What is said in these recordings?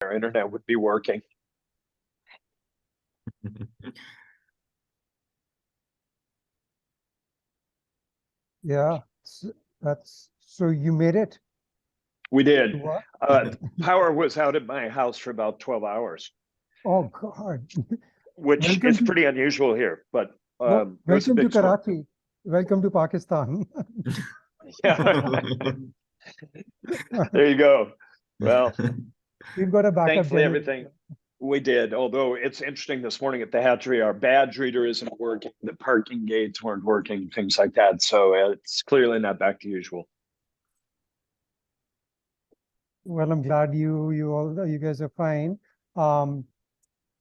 our internet would be working. Yeah, that's so you made it. We did. What? Power was out at my house for about 12 hours. Oh God. Which welcome is to, pretty unusual here, but welcome to Karachi. Welcome to Pakistan. Yeah. There you go. Well, we've got a backup. Thankfully, everything we did. Although it's interesting, this morning at the hatchery, our badge reader isn't working, the parking gates weren't working, things like that. So it's clearly not back to usual. Well, I'm glad you guys are fine.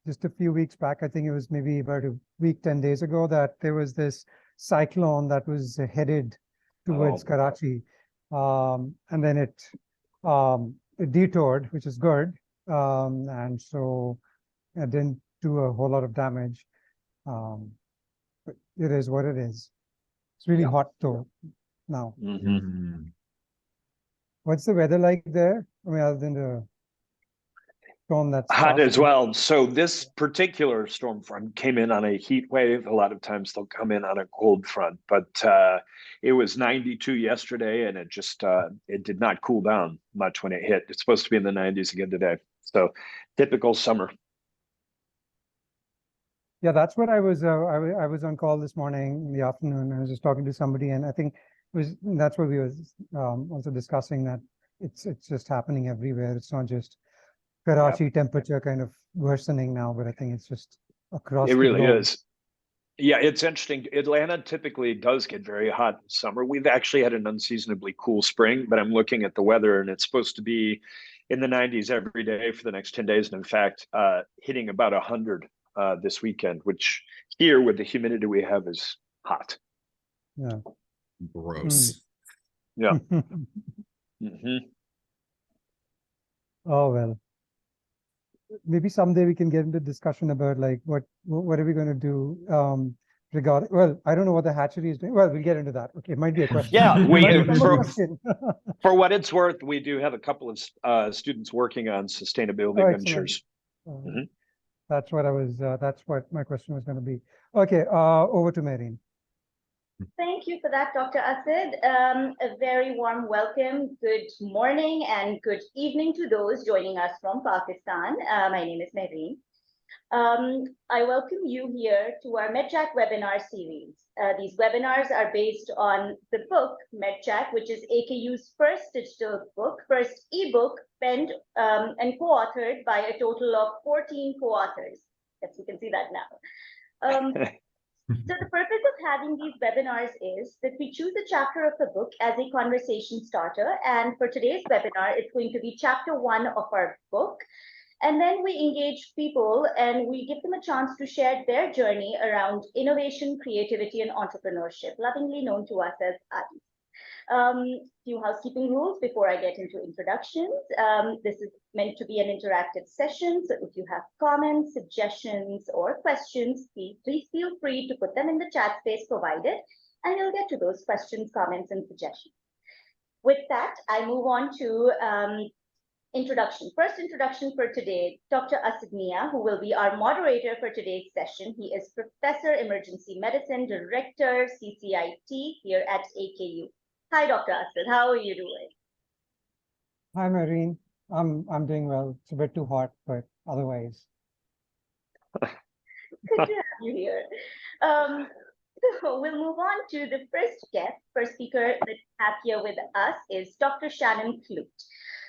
Just a few weeks back, I think it was maybe about a week, 10 days ago, that there was this cyclone that was headed towards Karachi. And then it detoured, which is good. And so it didn't do a whole lot of damage. But it is what it is. It's really hot though now. What's the weather like there? I mean, other than the storm that's hot as well. So this particular storm front came in on a heat wave. A lot of times they'll come in on a cold front, but it was 92 yesterday, and it just it did not cool down much when it hit. It's supposed to be in the 90s again today. So typical summer. Yeah, that's what I was on call this morning in the afternoon. I was just talking to somebody, and I think that's what we was also discussing, that it's just happening everywhere. It's not just Karachi temperature kind of worsening now, but I think it's just across the globe. It really is. Yeah, it's interesting. Atlanta typically does get very hot in summer. We've actually had an unseasonably cool spring, but I'm looking at the weather and it's supposed to be in the 90s every day for the next 10 days. And in fact, hitting about 100 this weekend, which here with the humidity we have is hot. Yeah. Gross. Yeah. Oh, well. Maybe someday we can get into discussion about like what are we going to do regarding, well, I don't know what the hatchery is doing. Well, we'll get into that. Okay, it might be a question. Yeah, question. For what it's worth, we do have a couple of students working on sustainability ventures. That's what that's what my question was going to be. Okay, over to Marine. Thank you for that, Dr. Asad. A very warm welcome. Good morning and good evening to those joining us from Pakistan. My name is Marine. I welcome you here to our Medjack Webinar series. These webinars are based on the book Medjack, which is AKU's first digital book, first ebook, penned and co-authored by a total of 14 co-authors. Yes, you can see that now. So the purpose of having these webinars is that we choose a chapter of the book as a conversation starter. And for today's webinar, it's going to be chapter 1 of our book. And then we engage people and we give them a chance to share their journey around innovation, creativity, and entrepreneurship, lovingly known to us as ADI. Few housekeeping rules before I get into introductions. This is meant to be an interactive session, so if you have comments, suggestions, or questions, please feel free to put them in the chat space provided, and we'll get to those questions, comments, and suggestions. With that, I move on to introduction. First introduction for today, Dr. Asad Mia, who will be our moderator for today's session. He is Professor Emergency Medicine, Director, CCIT here at AKU. Hi, Dr. Asad. How are you doing? Hi, Marine. I'm doing well. It's a bit too hot, but otherwise. Good to have you here. So we'll move on to the first speaker that we have here with us is Dr. Shannon Clute.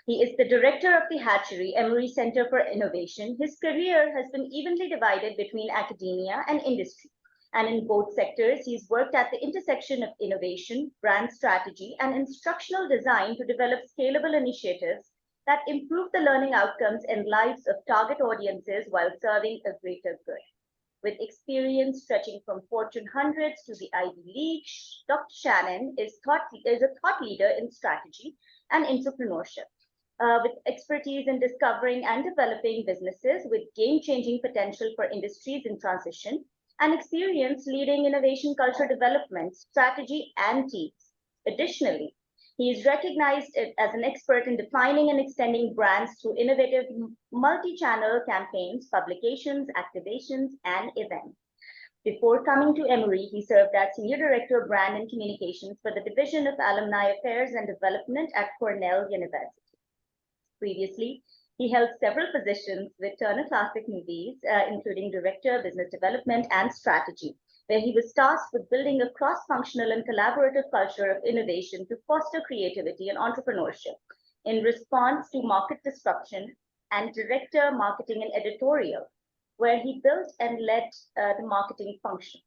He is the director of the Hatchery, Emory Center for Innovation. His career has been evenly divided between academia and industry. And in both sectors, he's worked at the intersection of innovation, brand strategy, and instructional design to develop scalable initiatives that improve the learning outcomes and lives of target audiences while serving a greater good. With experience stretching from Fortune 100s to the Ivy League, Dr. Shannon is a thought leader in strategy and entrepreneurship. With expertise in discovering and developing businesses with game-changing potential for industries in transition, and experience leading innovation culture development, strategy, and teams. Additionally, He is recognized as an expert in defining and extending brands through innovative multi-channel campaigns, publications, activations, and events. Before coming to Emory, he served as Senior Director of Brand and Communications for the Division of Alumni Affairs and Development at Cornell University. Previously, he held several positions with Turner Classic Movies, including Director, Business Development, and Strategy, where he was tasked with building a cross-functional and collaborative culture of innovation to foster creativity and entrepreneurship in response to market disruption, and Director, Marketing and Editorial, where he built and led the marketing function.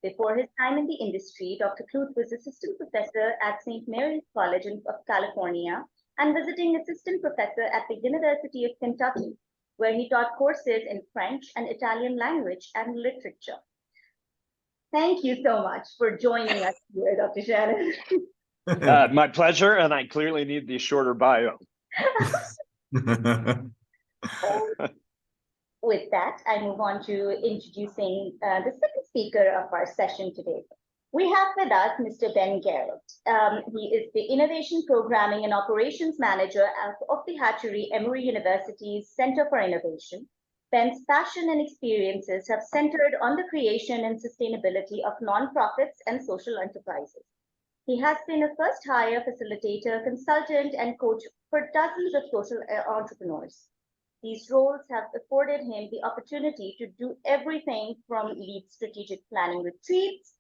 Before his time in the industry, Dr. Clute was assistant professor at St. Mary's College of California and visiting assistant professor at the University of Kentucky, where he taught courses in French and Italian language and literature. Thank you so much for joining us here, Dr. Shannon. My pleasure, and I clearly need the shorter bio. With that, I move on to introducing the second speaker of our session today. We have with us Mr. Ben Garrett. He is the Innovation Programming and Operations Manager of the Hatchery, Emory University's Center for Innovation. Ben's passion and experiences have centered on the creation and sustainability of nonprofits and social enterprises. He has been a first-hire facilitator, consultant, and coach for dozens of social entrepreneurs. These roles have afforded him the opportunity to do everything from lead strategic planning retreats,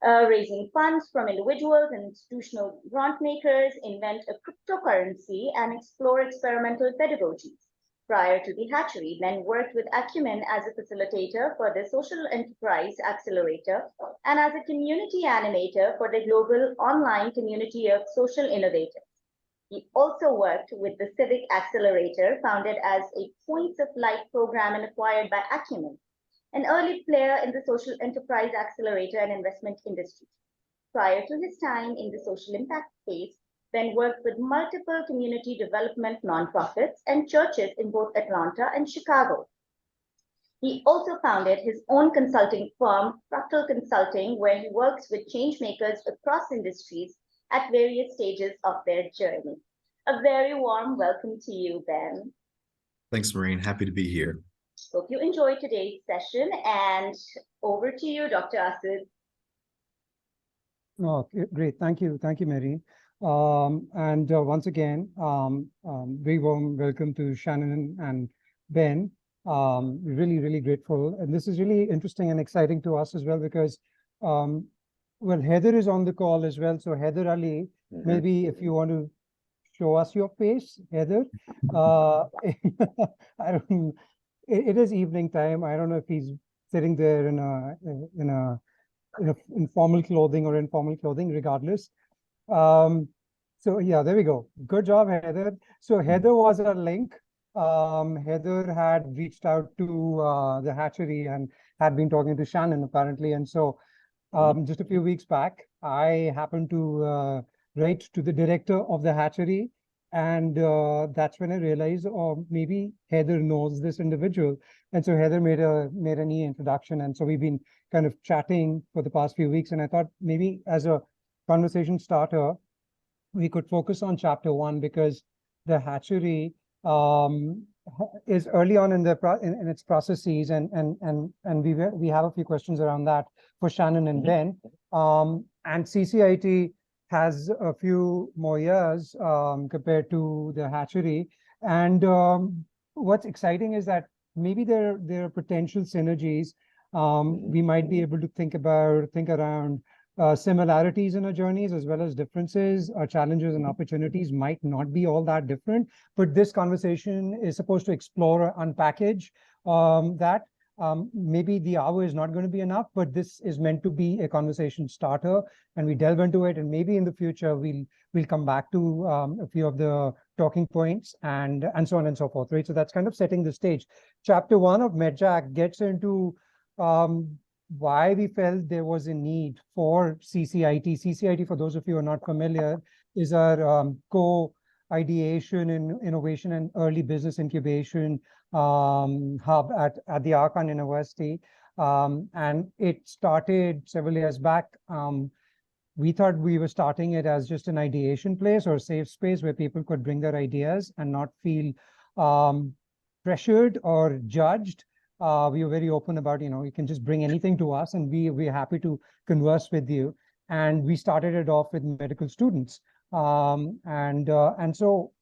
raising funds from individuals and institutional grant makers, invent a cryptocurrency, and explore experimental pedagogies. Prior to the Hatchery, Ben worked with Acumen as a facilitator for the Social Enterprise Accelerator and as a community animator for the global online community of social innovators. He also worked with the Civic Accelerator, founded as a Points of Light program and acquired by Acumen, an early player in the Social Enterprise Accelerator and investment industry. Prior to his time in the social impact space, Ben worked with multiple community development nonprofits and churches in both Atlanta and Chicago. He also founded his own consulting firm, Fractal Consulting, where he works with change makers across industries at various stages of their journey. A very warm welcome to you, Ben. Thanks, Maureen. Happy to be here. Hope you enjoyed today's session, and over to you, Dr. Asid. Oh, great. Thank you. Thank you, Mary. Once again, very warm welcome to Shannon and Ben. Really grateful. And this is really interesting and exciting to us as well because, well, Heather is on the call as well. So Heather Ali, maybe if you want to show us your face, Heather. I don't. It is evening time. I don't know if he's sitting there in formal clothing or informal clothing, regardless. So yeah, there we go. Good job, Heather. So Heather was our link. Heather had reached out to the Hatchery and had been talking to Shannon apparently. And so just a few weeks back, I happened to write to the director of the Hatchery. And that's when I realized, oh, maybe Heather knows this individual. And so Heather made an introduction. And so we've been kind of chatting for the past few weeks. And I thought maybe as a conversation starter, we could focus on chapter 1 because the Hatchery is early on in its processes, and we have a few questions around that for Shannon and Ben. And CCIT has a few more years compared to the Hatchery. And what's exciting is that maybe there are potential synergies. We might be able to think around similarities in our journeys as well as differences. Our challenges and opportunities might not be all that different, but this conversation is supposed to explore or unpackage that. Maybe the hour is not going to be enough, but this is meant to be a conversation starter, and we delve into it. And maybe in the future we'll come back to a few of the talking points and so on and so forth, right? So that's kind of setting the stage. Chapter 1 of Medjack gets into why we felt there was a need for CCIT. CCIT, for those of you who are not familiar, is our co-ideation in innovation and early business incubation hub at the Archon University. And it started several years back we thought we were starting it as just an ideation place or a safe space where people could bring their ideas and not feel pressured or judged. We were very open about, you can just bring anything to us and we're happy to converse with you. And we started it off with medical students. And so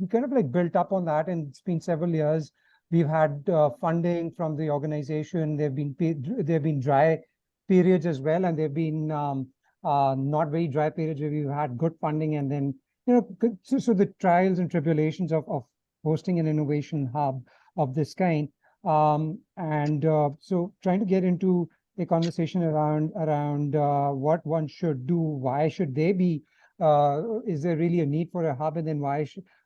we kind of like built up on that, and it's been several years. We've had funding from the organization. There've been dry periods as well, and there've been not very dry periods where we've had good funding. And then, so the trials and tribulations of hosting an innovation hub of this kind. So trying to get into a conversation around what one should do, why should they be, is there really a need for a hub, and then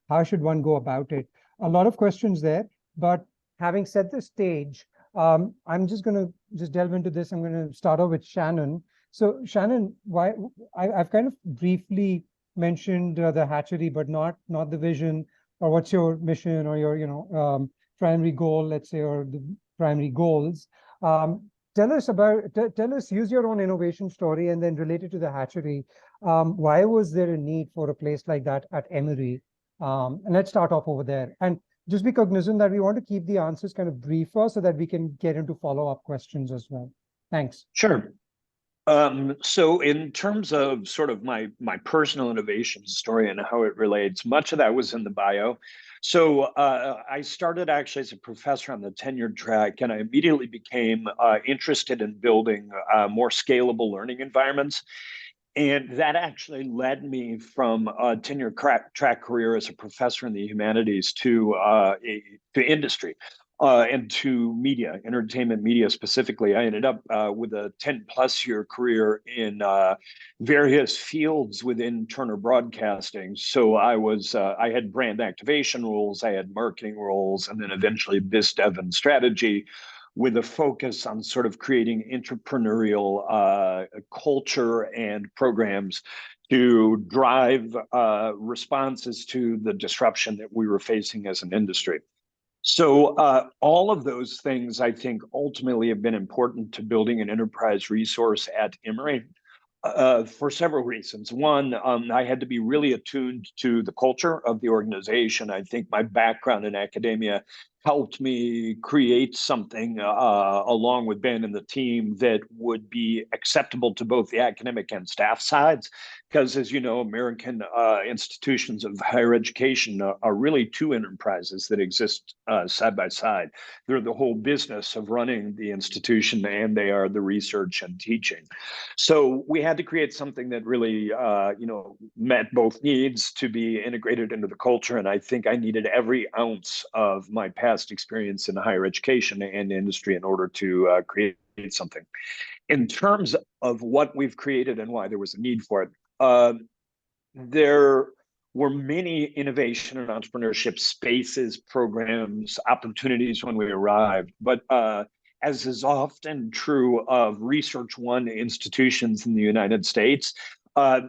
how should one go about it? A lot of questions there, but having set the stage, I'm just going to delve into this. I'm going to start off with Shannon. So Shannon, I've kind of briefly mentioned the hatchery, but not the vision, or what's your mission or your primary goal, let's say, or the primary goals. Tell us, use your own innovation story and then relate it to the hatchery. Why was there a need for a place like that at Emory? And let's start off over there. And just be cognizant that we want to keep the answers kind of briefer so that we can get into follow-up questions as well. Thanks. Sure. So in terms of sort of my personal innovation story and how it relates, much of that was in the bio. So I started actually as a professor on the tenured track, and I immediately became interested in building more scalable learning environments. And that actually led me from a tenure track career as a professor in the humanities to industry and to media, entertainment media specifically. I ended up with a 10+ year career in various fields within Turner Broadcasting. So I had brand activation roles, I had marketing roles, and then eventually biz dev and strategy, with a focus on sort of creating entrepreneurial culture and programs to drive responses to the disruption that we were facing as an industry. So all of those things, I think, ultimately have been important to building an enterprise resource at Emory for several reasons. One, I had to be really attuned to the culture of the organization. I think my background in academia helped me create something along with Ben and the team that would be acceptable to both the academic and staff sides. Because as you know, American institutions of higher education are really two enterprises that exist side by side. They're the whole business of running the institution, and they are the research and teaching. So we had to create something that really met both needs to be integrated into the culture. And I think I needed every ounce of my past experience in higher education and industry in order to create something. In terms of what we've created and why there was a need for it, there were many innovation and entrepreneurship spaces, programs, opportunities when we arrived. But as is often true of Research One institutions in the United States,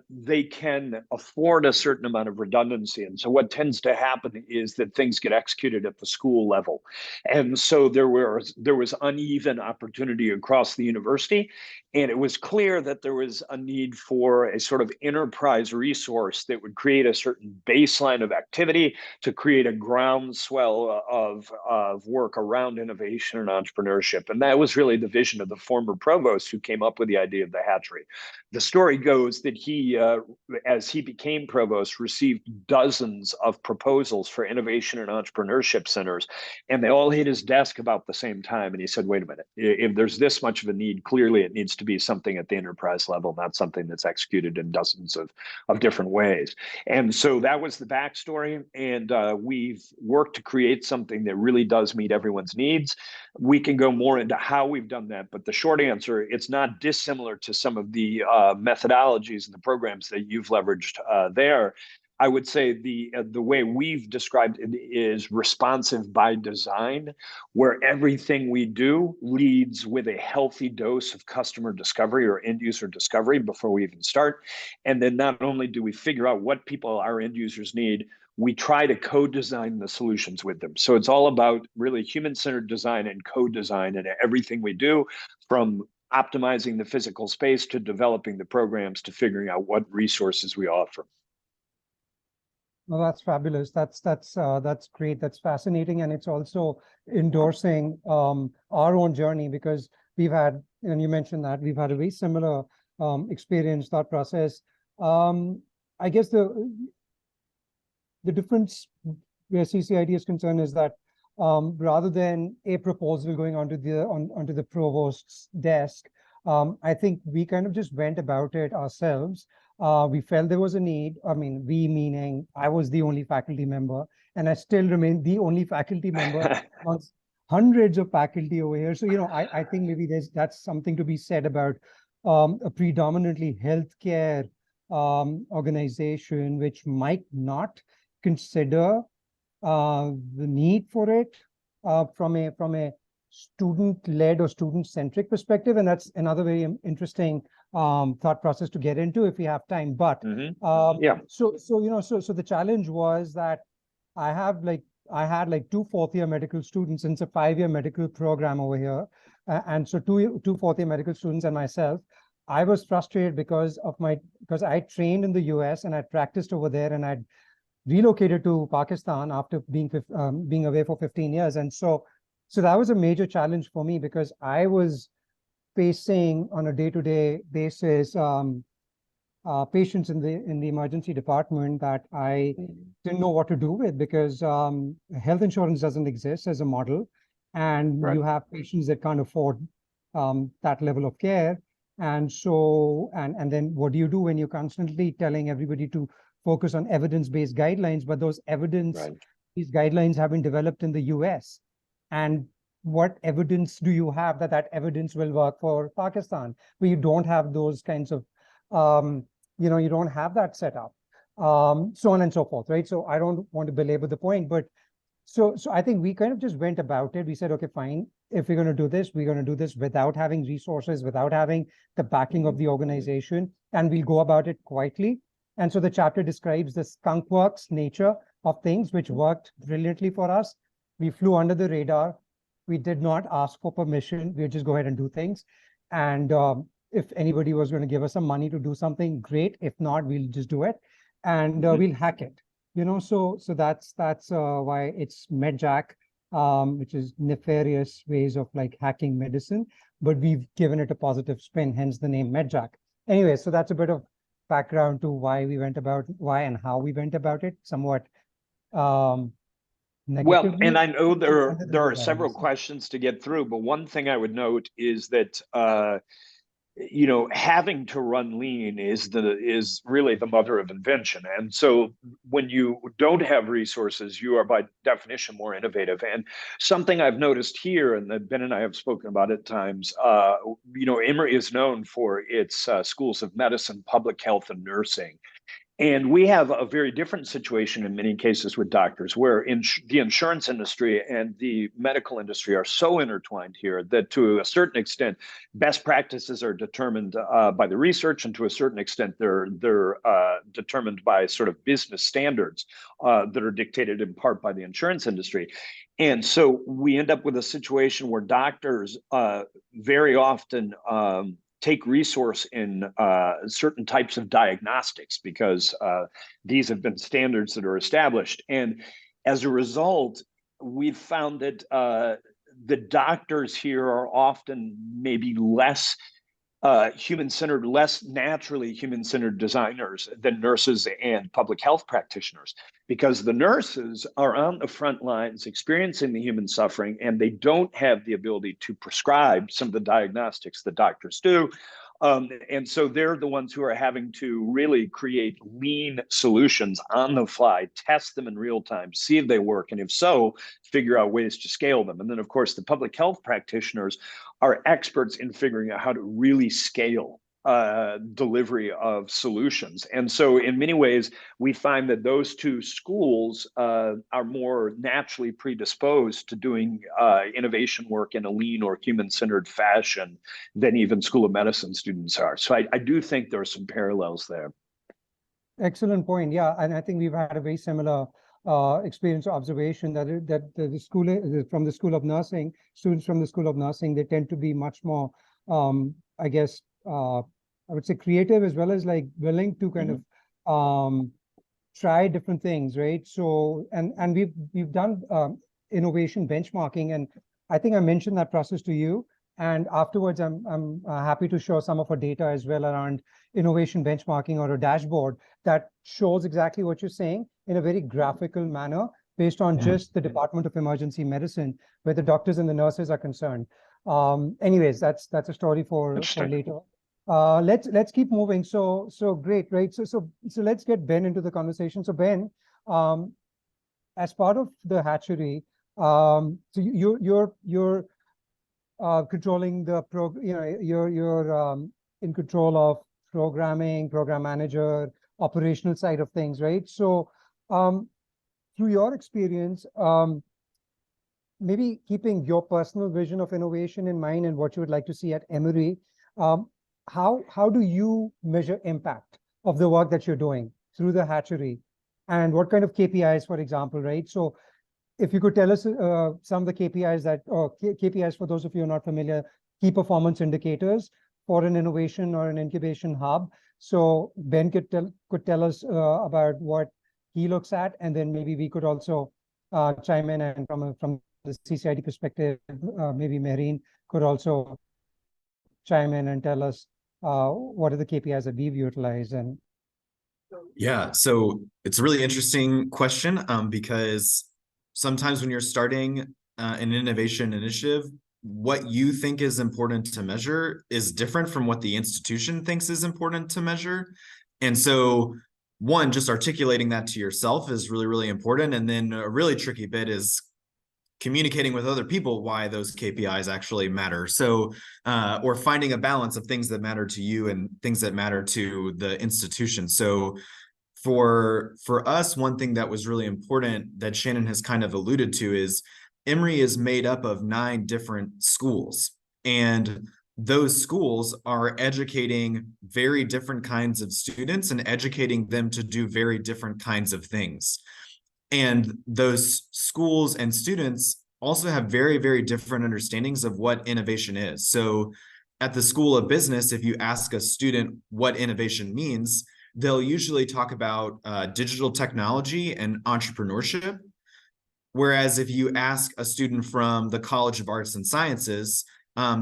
they can afford a certain amount of redundancy. And so what tends to happen is that things get executed at the school level. And so there was uneven opportunity across the university. And it was clear that there was a need for a sort of enterprise resource that would create a certain baseline of activity to create a groundswell of work around innovation and entrepreneurship. And that was really the vision of the former provost who came up with the idea of the hatchery. The story goes that he, as he became provost, received dozens of proposals for innovation and entrepreneurship centers, and they all hit his desk about the same time. And he said, wait a minute, if there's this much of a need, clearly it needs to be something at the enterprise level, not something that's executed in dozens of different ways. And so that was the backstory. And we've worked to create something that really does meet everyone's needs. We can go more into how we've done that, but the short answer, it's not dissimilar to some of the methodologies and the programs that you've leveraged there. I would say the way we've described it is responsive by design, where everything we do leads with a healthy dose of customer discovery or end user discovery before we even start. And then not only do we figure out what people, our end users, need, we try to co-design the solutions with them. So it's all about really human-centered design and co-design in everything we do, from optimizing the physical space to developing the programs to figuring out what resources we offer. Well, that's fabulous. That's great. That's fascinating, and it's also endorsing our own journey, because we've had, and you mentioned that we've had a very similar experience, thought process. I guess the difference where CCID is concerned is that rather than a proposal going onto the provost's desk, I think we kind of just went about it ourselves. We felt there was a need. I mean, we meaning I was the only faculty member, and I still remain the only faculty member amongst hundreds of faculty over here. So, I think maybe that's something to be said about a predominantly healthcare organization, which might not consider the need for it from a student-led or student-centric perspective, and that's another very interesting thought process to get into if we have time. But so the challenge was that I had like 2 fourth-year medical students, and it's a 5-year medical program over here, and so two fourth-year medical students and myself. I was frustrated because I trained in the US and I practiced over there, and I'd relocated to Pakistan after being away for 15 years. And so that was a major challenge for me, because I was facing on a day-to-day basis patients in the emergency department that I didn't know what to do with, because health insurance doesn't exist as a model, and you have patients that can't afford that level of care. And so, and then what do you do when you're constantly telling everybody to focus on evidence-based guidelines, but those these guidelines have been developed in the US? And what evidence do you have that evidence will work for Pakistan, where you don't have those kinds of, you don't have that set up, so on and so forth, right? So I don't want to belabor the point, but so I think we kind of just went about it. We said, okay, fine. If we're going to do this, we're going to do this without having resources, without having the backing of the organization, and we'll go about it quietly. And so the chapter describes the skunk works nature of things, which worked brilliantly for us. We flew under the radar. We did not ask for permission. We'll just go ahead and do things. And if anybody was going to give us some money to do something, great. If not, we'll just do it, and we'll hack it. So that's why it's Medjack, which is nefarious ways of like hacking medicine, but we've given it a positive spin, hence the name Medjack. Anyway, so that's a bit of background to why and how we went about it, somewhat negatively. Well, and I know there are several questions to get through, but one thing I would note is that having to run lean is really the mother of invention. And so when you don't have resources, you are by definition more innovative. And something I've noticed here, and that Ben and I have spoken about at times, Emory is known for its schools of medicine, public health, and nursing. And we have a very different situation in many cases with doctors, where the insurance industry and the medical industry are so intertwined here that to a certain extent, best practices are determined by the research, and to a certain extent, they're determined by sort of business standards that are dictated in part by the insurance industry. And so we end up with a situation where doctors very often take resource in certain types of diagnostics, because these have been standards that are established. And as a result, we've found that the doctors here are often maybe less human-centered, less naturally human-centered designers than nurses and public health practitioners, because the nurses are on the front lines experiencing the human suffering, and they don't have the ability to prescribe some of the diagnostics that doctors do. And so they're the ones who are having to really create lean solutions on the fly, test them in real time, see if they work, and if so, figure out ways to scale them. And then, of course, the public health practitioners are experts in figuring out how to really scale delivery of solutions. And so in many ways, we find that those two schools are more naturally predisposed to doing innovation work in a lean or human-centered fashion than even School of Medicine students are. So I do think there are some parallels there. Excellent point. Yeah, and I think we've had a very similar experience or observation that the school from the School of Nursing, students from the School of Nursing, they tend to be much more I guess, I would say creative as well as like willing to kind of try different things, right? So, and we've done innovation benchmarking, and I think I mentioned that process to you. And afterwards, I'm happy to show some of our data as well around innovation benchmarking or a dashboard that shows exactly what you're saying in a very graphical manner based on just the Department of Emergency Medicine, where the doctors and the nurses are concerned. Anyways, that's a story for later. Let's keep moving. So great, right? So let's get Ben into the conversation. So Ben, as part of the hatchery, so you're controlling the you're in control of programming, program manager, operational side of things, right? So through your experience, maybe keeping your personal vision of innovation in mind and what you would like to see at Emory, how do you measure impact of the work that you're doing through the hatchery, and what kind of KPIs, for example, right? So if you could tell us some of the KPIs KPIs for those of you who are not familiar, key performance indicators for an innovation or an incubation hub. So Ben could tell us about what he looks at, and then maybe we could also chime in, and from the CCID perspective, maybe Mehreen could also chime in and tell us what are the KPIs that we've utilized. And Yeah, so it's a really interesting question because sometimes when you're starting an innovation initiative, what you think is important to measure is different from what the institution thinks is important to measure. And so one, just articulating that to yourself is really, really important. And then a really tricky bit is communicating with other people why those KPIs actually matter. So, or finding a balance of things that matter to you and things that matter to the institution. So for us, one thing that was really important that Shannon has kind of alluded to is Emory is made up of 9 different schools, and those schools are educating very different kinds of students and educating them to do very different kinds of things. And those schools and students also have very, very different understandings of what innovation is. So at the School of Business, if you ask a student what innovation means, they'll usually talk about digital technology and entrepreneurship. Whereas if you ask a student from the College of Arts and Sciences,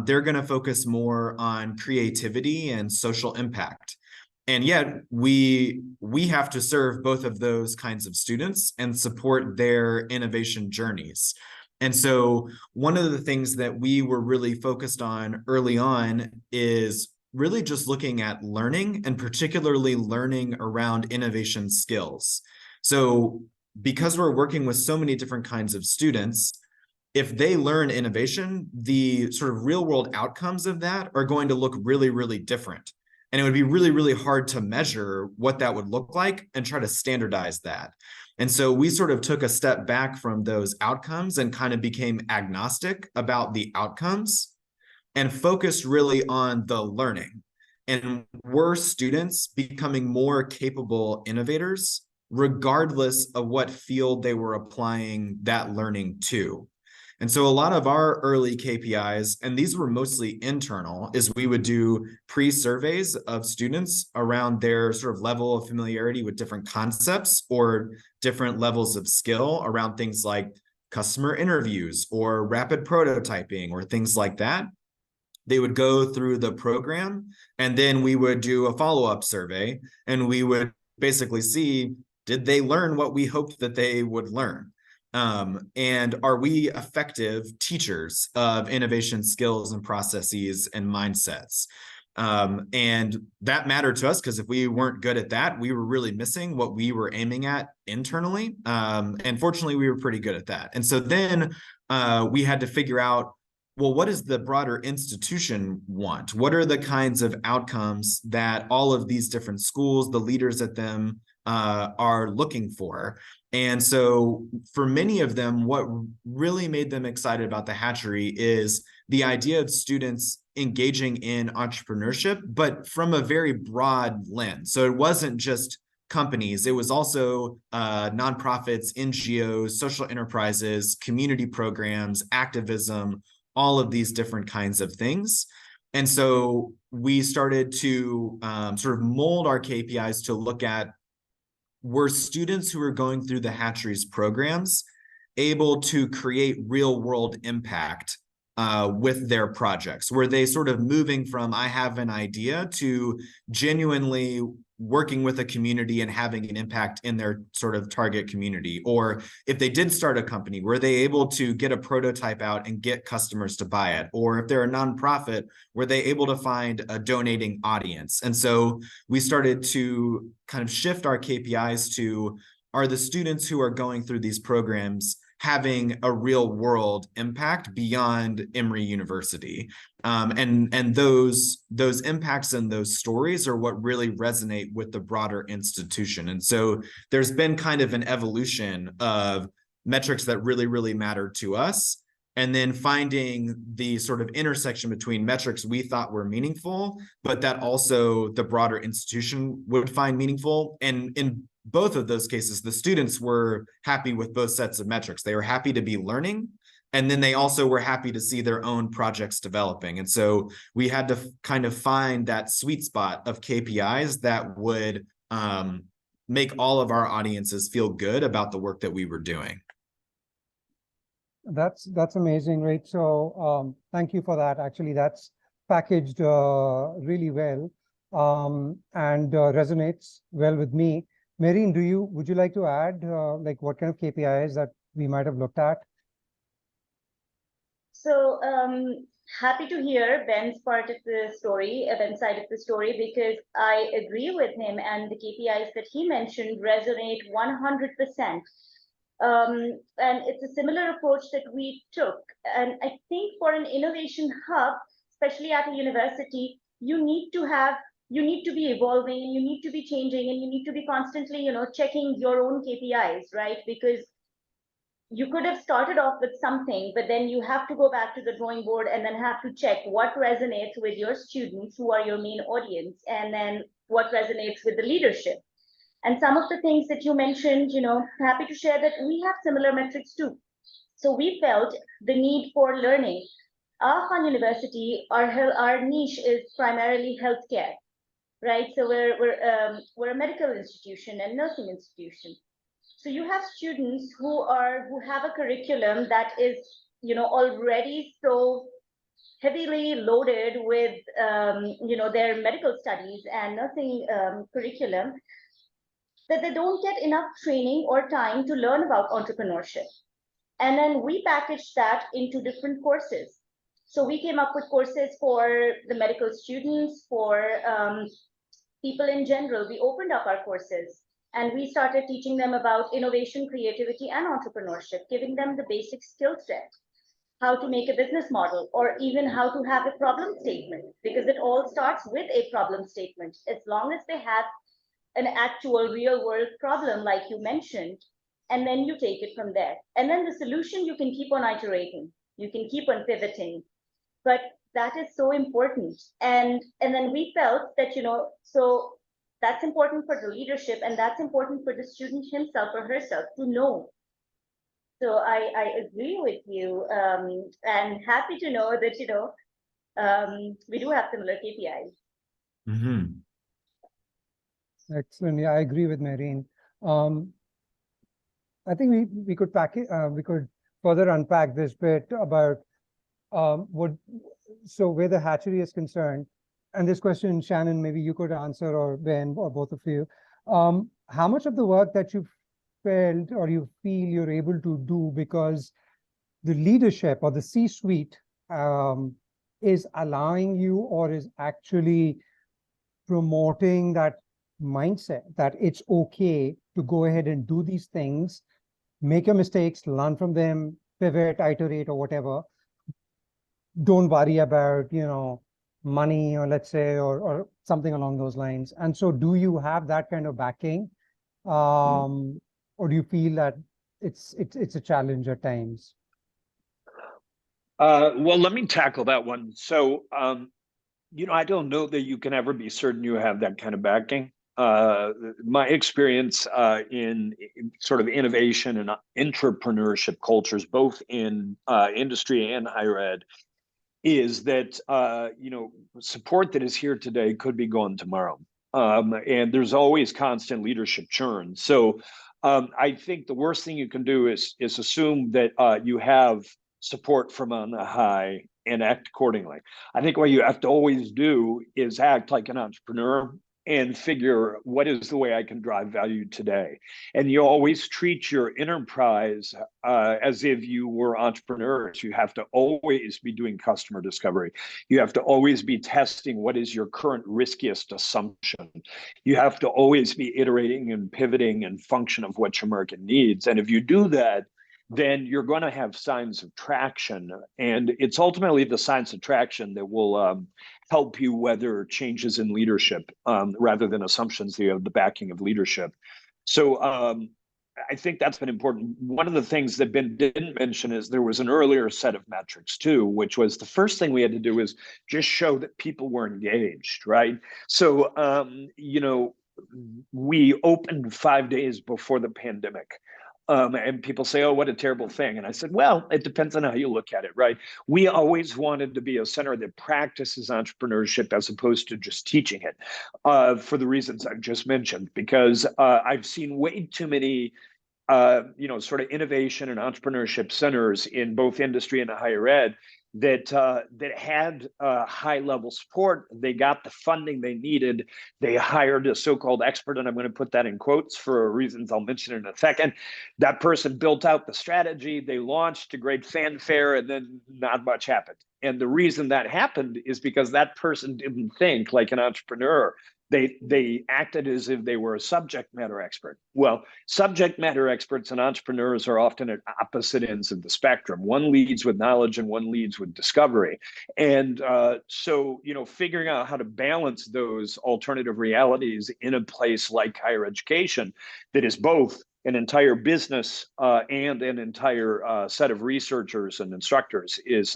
they're going to focus more on creativity and social impact. And yet we have to serve both of those kinds of students and support their innovation journeys. And so one of the things that we were really focused on early on is really just looking at learning, and particularly learning around innovation skills. So because we're working with so many different kinds of students, if they learn innovation, the sort of real world outcomes of that are going to look really, really different. And it would be really, really hard to measure what that would look like and try to standardize that. And so we sort of took a step back from those outcomes and kind of became agnostic about the outcomes and focused really on the learning. And were students becoming more capable innovators, regardless of what field they were applying that learning to? And so a lot of our early KPIs, and these were mostly internal, is we would do pre-surveys of students around their sort of level of familiarity with different concepts or different levels of skill around things like customer interviews or rapid prototyping or things like that. They would go through the program, and then we would do a follow-up survey, and we would basically see, did they learn what we hoped that they would learn? And are we effective teachers of innovation skills and processes and mindsets? And that mattered to us because if we weren't good at that, we were really missing what we were aiming at internally. And fortunately, we were pretty good at that. And so then we had to figure out, well, what does the broader institution want? What are the kinds of outcomes that all of these different schools, the leaders at them, are looking for? And so for many of them, what really made them excited about the hatchery is the idea of students engaging in entrepreneurship, but from a very broad lens. So it wasn't just companies, it was also nonprofits, NGOs, social enterprises, community programs, activism, all of these different kinds of things. And so we started to sort of mold our KPIs to look at, were students who are going through the Hatchery's programs able to create real world impact with their projects? Were they sort of moving from, I have an idea, to genuinely working with a community and having an impact in their sort of target community? Or if they did start a company, were they able to get a prototype out and get customers to buy it? Or if they're a nonprofit, were they able to find a donating audience? And so we started to kind of shift our KPIs to, are the students who are going through these programs having a real world impact beyond Emory University? And those impacts and those stories are what really resonate with the broader institution. And so there's been kind of an evolution of metrics that really, really matter to us, and then finding the sort of intersection between metrics we thought were meaningful, but that also the broader institution would find meaningful. And in both of those cases, the students were happy with both sets of metrics. They were happy to be learning, and then they also were happy to see their own projects developing. And so we had to kind of find that sweet spot of KPIs that would make all of our audiences feel good about the work that we were doing. That's amazing, right? So thank you for that. Actually, that's packaged really well and resonates well with me. Maureen, would you like to add like what kind of KPIs that we might have looked at? So happy to hear Ben's part of the story, Ben's side of the story, because I agree with him, and the KPIs that he mentioned resonate 100%. And it's a similar approach that we took. And I think for an innovation hub, especially at a university, you need to be evolving, and you need to be changing, and you need to be constantly, checking your own KPIs, right? Because you could have started off with something, but then you have to go back to the drawing board and then have to check what resonates with your students, who are your main audience, and then what resonates with the leadership. And some of the things that you mentioned, happy to share that we have similar metrics too. So we felt the need for learning. Our university, our niche is primarily healthcare, right? So we're a medical institution and nursing institution. So you have students who have a curriculum that is, already so heavily loaded with, their medical studies and nursing curriculum, that they don't get enough training or time to learn about entrepreneurship. And then we packaged that into different courses. So we came up with courses for the medical students, for people in general. We opened up our courses and we started teaching them about innovation, creativity, and entrepreneurship, giving them the basic skill set, how to make a business model, or even how to have a problem statement, because it all starts with a problem statement. As long as they have an actual real world problem, like you mentioned, and then you take it from there. And then the solution, you can keep on iterating, you can keep on pivoting, but that is so important. And then we felt that, so that's important for the leadership, and that's important for the student himself or herself to know. So I agree with you, and happy to know that, we do have similar KPIs. Mm-hmm. Excellent. Yeah, I agree with Maureen. I think we could further unpack this bit about where the hatchery is concerned. And this question, Shannon, maybe you could answer, or Ben, or both of you. How much of the work that you felt or you feel you're able to do because the leadership or the C-suite is allowing you, or is actually promoting that mindset that it's okay to go ahead and do these things, make your mistakes, learn from them, pivot, iterate, or whatever. Don't worry about, money, or let's say, or something along those lines. And so do you have that kind of backing? Or do you feel that it's a challenge at times? Well, let me tackle that one. So, I don't know that you can ever be certain you have that kind of backing. My experience in sort of innovation and entrepreneurship cultures, both in industry and higher ed, is that support that is here today could be gone tomorrow, and there's always constant leadership churn. So I think the worst thing you can do is assume that you have support from on high and act accordingly. I think what you have to always do is act like an entrepreneur and figure, what is the way I can drive value today? And you always treat your enterprise as if you were entrepreneurs. You have to always be doing customer discovery. You have to always be testing what is your current riskiest assumption. You have to always be iterating and pivoting in function of what your market needs. And if you do that, then you're going to have signs of traction. And it's ultimately the signs of traction that will help you weather changes in leadership rather than assumptions that you have the backing of leadership. So I think that's been important. One of the things that Ben didn't mention is there was an earlier set of metrics too, which was the first thing we had to do is just show that people were engaged, right? So, we opened 5 days before the pandemic. And people say, oh, what a terrible thing. And I said, well, it depends on how you look at it, right? We always wanted to be a center that practices entrepreneurship as opposed to just teaching it for the reasons I've just mentioned, because I've seen way too many sort of innovation and entrepreneurship centers in both industry and higher ed that had high level support. They got the funding they needed. They hired a so-called expert, and I'm going to put that in quotes for reasons I'll mention in a second. That person built out the strategy. They launched to great fanfare, and then not much happened. And the reason that happened is because that person didn't think like an entrepreneur. They acted as if they were a subject matter expert. Well, subject matter experts and entrepreneurs are often at opposite ends of the spectrum. One leads with knowledge and one leads with discovery. And so, figuring out how to balance those alternative realities in a place like higher education that is both an entire business and an entire set of researchers and instructors is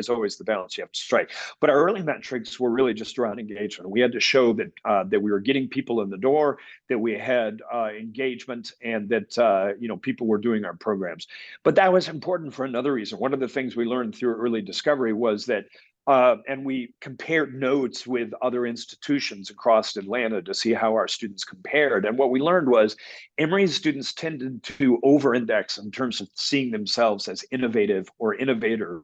always the balance you have to strike. But our early metrics were really just around engagement. We had to show that that we were getting people in the door, that we had engagement, and that people were doing our programs. But that was important for another reason. One of the things we learned through early discovery was that and we compared notes with other institutions across Atlanta to see how our students compared. And what we learned was Emory students tended to over-index in terms of seeing themselves as innovative or innovators,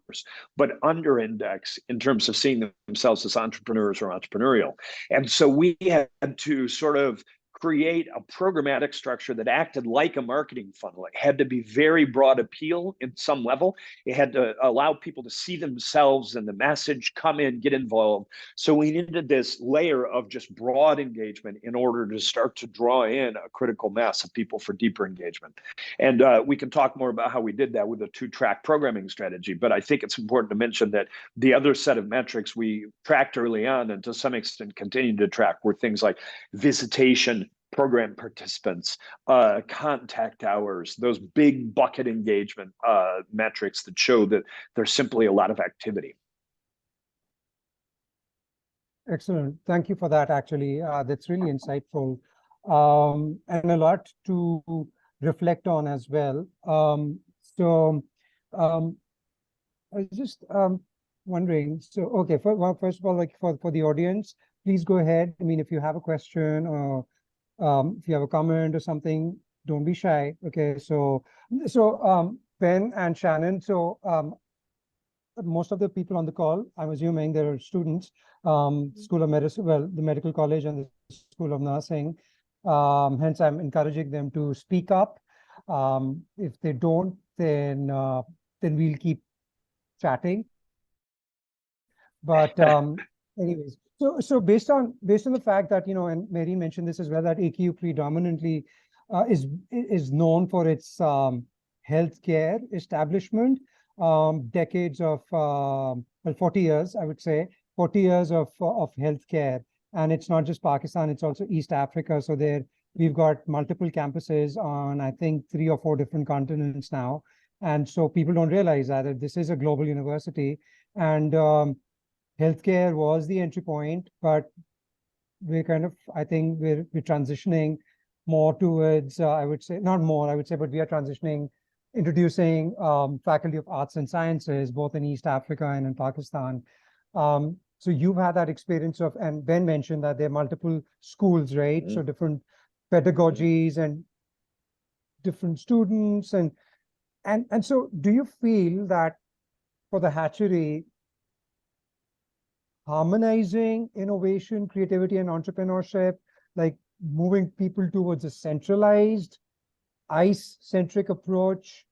but under-index in terms of seeing themselves as entrepreneurs or entrepreneurial. And so we had to sort of create a programmatic structure that acted like a marketing funnel. It had to be very broad appeal in some level. It had to allow people to see themselves in the message, come in, get involved. So we needed this layer of just broad engagement in order to start to draw in a critical mass of people for deeper engagement. And we can talk more about how we did that with a 2-track programming strategy. But I think it's important to mention that the other set of metrics we tracked early on, and to some extent continue to track, were things like visitation, program participants, contact hours, those big bucket engagement metrics that show that there's simply a lot of activity. Excellent. Thank you for that, actually. That's really insightful and a lot to reflect on as well. I was just wondering, so, okay, first of all, like for the audience, please go ahead. I mean, if you have a question or if you have a comment or something, don't be shy. Okay, so Ben and Shannon, so most of the people on the call, I'm assuming they're students, School of Medicine, well, the Medical College and the School of Nursing. Hence, I'm encouraging them to speak up. If they don't, then we'll keep chatting. But anyways. So based on the fact that, and Mary mentioned this as well, that AKU predominantly is known for its healthcare establishment, decades of 40 years, I would say, 40 years of healthcare, and it's not just Pakistan; it's also East Africa. So we've got multiple campuses on, I think, 3 or 4 different continents now, and so people don't realize that this is a global university, and healthcare was the entry point, but we're kind of, I think we're transitioning more towards, I would say, not more, I would say, but we are transitioning introducing Faculty of Arts and Sciences, both in East Africa and in Pakistan. So you've had that experience of, and Ben mentioned that there are multiple schools, right? So different pedagogies and different students. And so do you feel that for the hatchery, harmonizing innovation, creativity, and entrepreneurship, like moving people towards a centralized, ICE-centric approach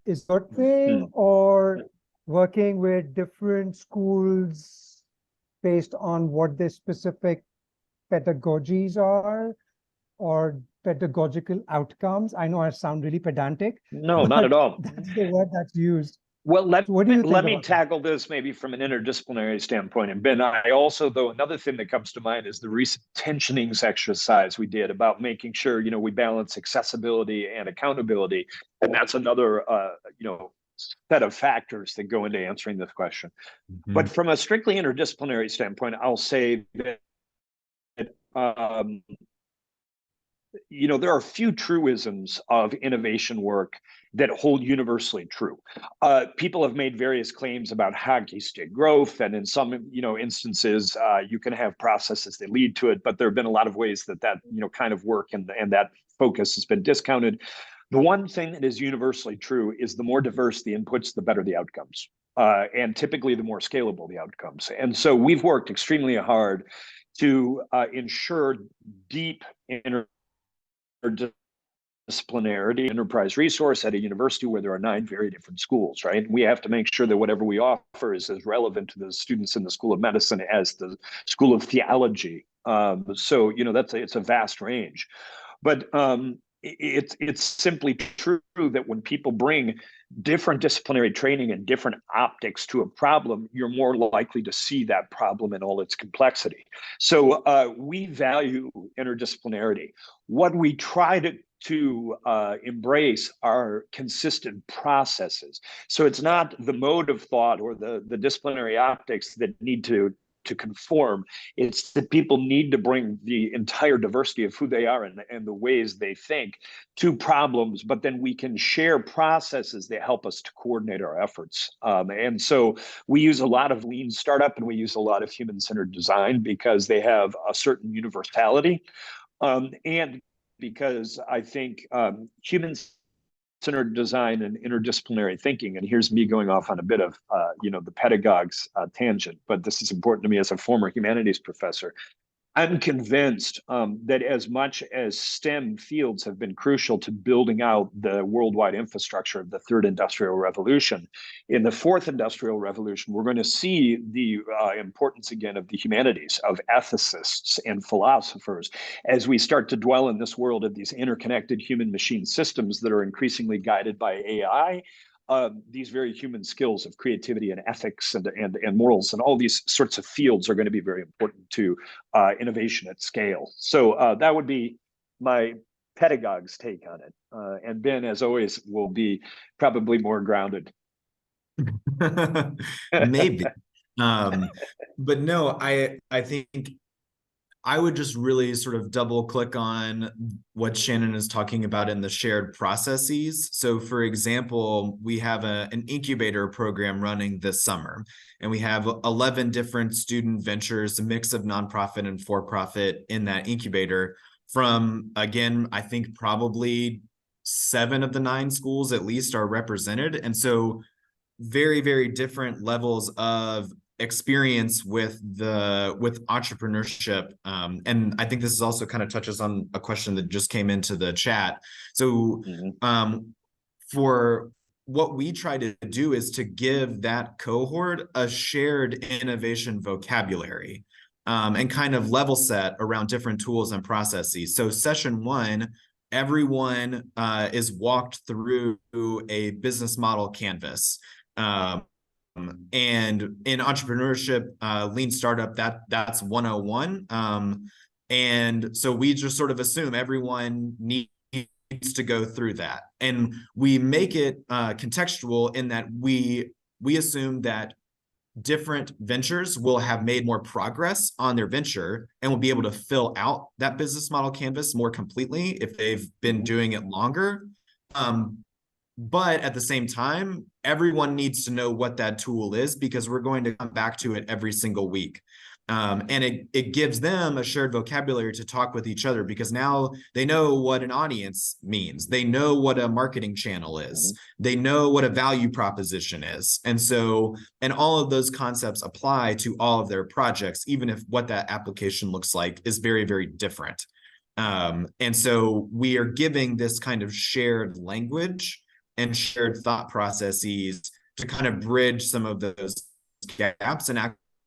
is that thing, or working with different schools based on what their specific pedagogies are or pedagogical outcomes? I know I sound really pedantic. No, not at all. That's the word that's used. Well, let me about tackle this maybe from an interdisciplinary standpoint. And Ben, I also, though, another thing that comes to mind is the recent tensionings exercise we did about making sure, we balance accessibility and accountability. And that's another, set of factors that go into answering this question. But from a strictly interdisciplinary standpoint, I'll say that, there are few truisms of innovation work that hold universally true. People have made various claims about hockey stick growth, and in some, instances, you can have processes that lead to it. But there have been a lot of ways that kind of work and that focus has been discounted. The one thing that is universally true is the more diverse the inputs, the better the outcomes, and typically the more scalable the outcomes. And so we've worked extremely hard to ensure deep interdisciplinarity, enterprise resource at a university where there are 9 very different schools, right? We have to make sure that whatever we offer is as relevant to the students in the School of Medicine as the School of Theology. So, it's a vast range. But it's simply true that when people bring different disciplinary training and different optics to a problem, you're more likely to see that problem in all its complexity. So we value interdisciplinarity. What we try to embrace are consistent processes. So it's not the mode of thought or the disciplinary optics that need to conform. It's that people need to bring the entire diversity of who they are and the ways they think to problems, but then we can share processes that help us to coordinate our efforts. And so we use a lot of lean startup and we use a lot of human-centered design because they have a certain universality. And because I think human-centered design and interdisciplinary thinking, and here's me going off on a bit of the pedagogue's tangent, but this is important to me as a former humanities professor. I'm convinced that as much as STEM fields have been crucial to building out the worldwide infrastructure of the 3rd Industrial Revolution, in the 4th Industrial Revolution, we're going to see the importance again of the humanities, of ethicists and philosophers, as we start to dwell in this world of these interconnected human-machine systems that are increasingly guided by AI. These very human skills of creativity and ethics and morals and all these sorts of fields are going to be very important to innovation at scale. So that would be my pedagogue's take on it. And Ben, as always, will be probably more grounded. Maybe. But no, I think I would just really sort of double click on what Shannon is talking about in the shared processes. So for example, we have an incubator program running this summer, and we have 11 different student ventures, a mix of nonprofit and for-profit in that incubator from, again, I think probably 7 of the 9 schools at least are represented. And so very, very different levels of experience with entrepreneurship. And I think this is also kind of touches on a question that just came into the chat. So for what we try to do is to give that cohort a shared innovation vocabulary and kind of level set around different tools and processes. So session 1, everyone is walked through a business model canvas. And in entrepreneurship, lean startup, that's 101. And so we just sort of assume everyone needs to go through that. And we make it contextual in that we assume that different ventures will have made more progress on their venture and will be able to fill out that business model canvas more completely if they've been doing it longer. But at the same time, everyone needs to know what that tool is, because we're going to come back to it every single week. And it gives them a shared vocabulary to talk with each other, because now they know what an audience means. They know what a marketing channel is. They know what a value proposition is. And so, and all of those concepts apply to all of their projects, even if what that application looks like is very, very different. And so we are giving this kind of shared language and shared thought processes to kind of bridge some of those gaps and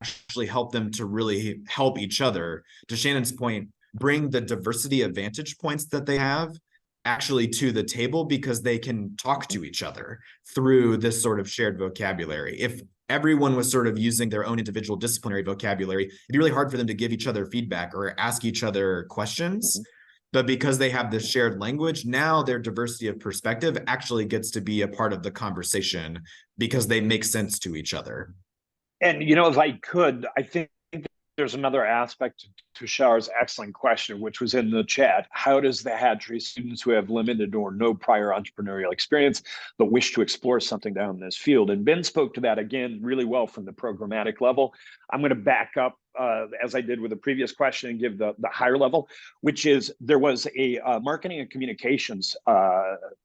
actually help them to really help each other. To Shannon's point, bring the diversity of vantage points that they have actually to the table, because they can talk to each other through this sort of shared vocabulary. If everyone was sort of using their own individual disciplinary vocabulary, it'd be really hard for them to give each other feedback or ask each other questions. But because they have this shared language, now their diversity of perspective actually gets to be a part of the conversation because they make sense to each other. And, you know, if I could, I think there's another aspect to Shar's excellent question, which was in the chat. How does the Hatchery students who have limited or no prior entrepreneurial experience but wish to explore something down this field? And Ben spoke to that again really well from the programmatic level. I'm going to back up as I did with the previous question and give the higher level, which is there was a marketing and communications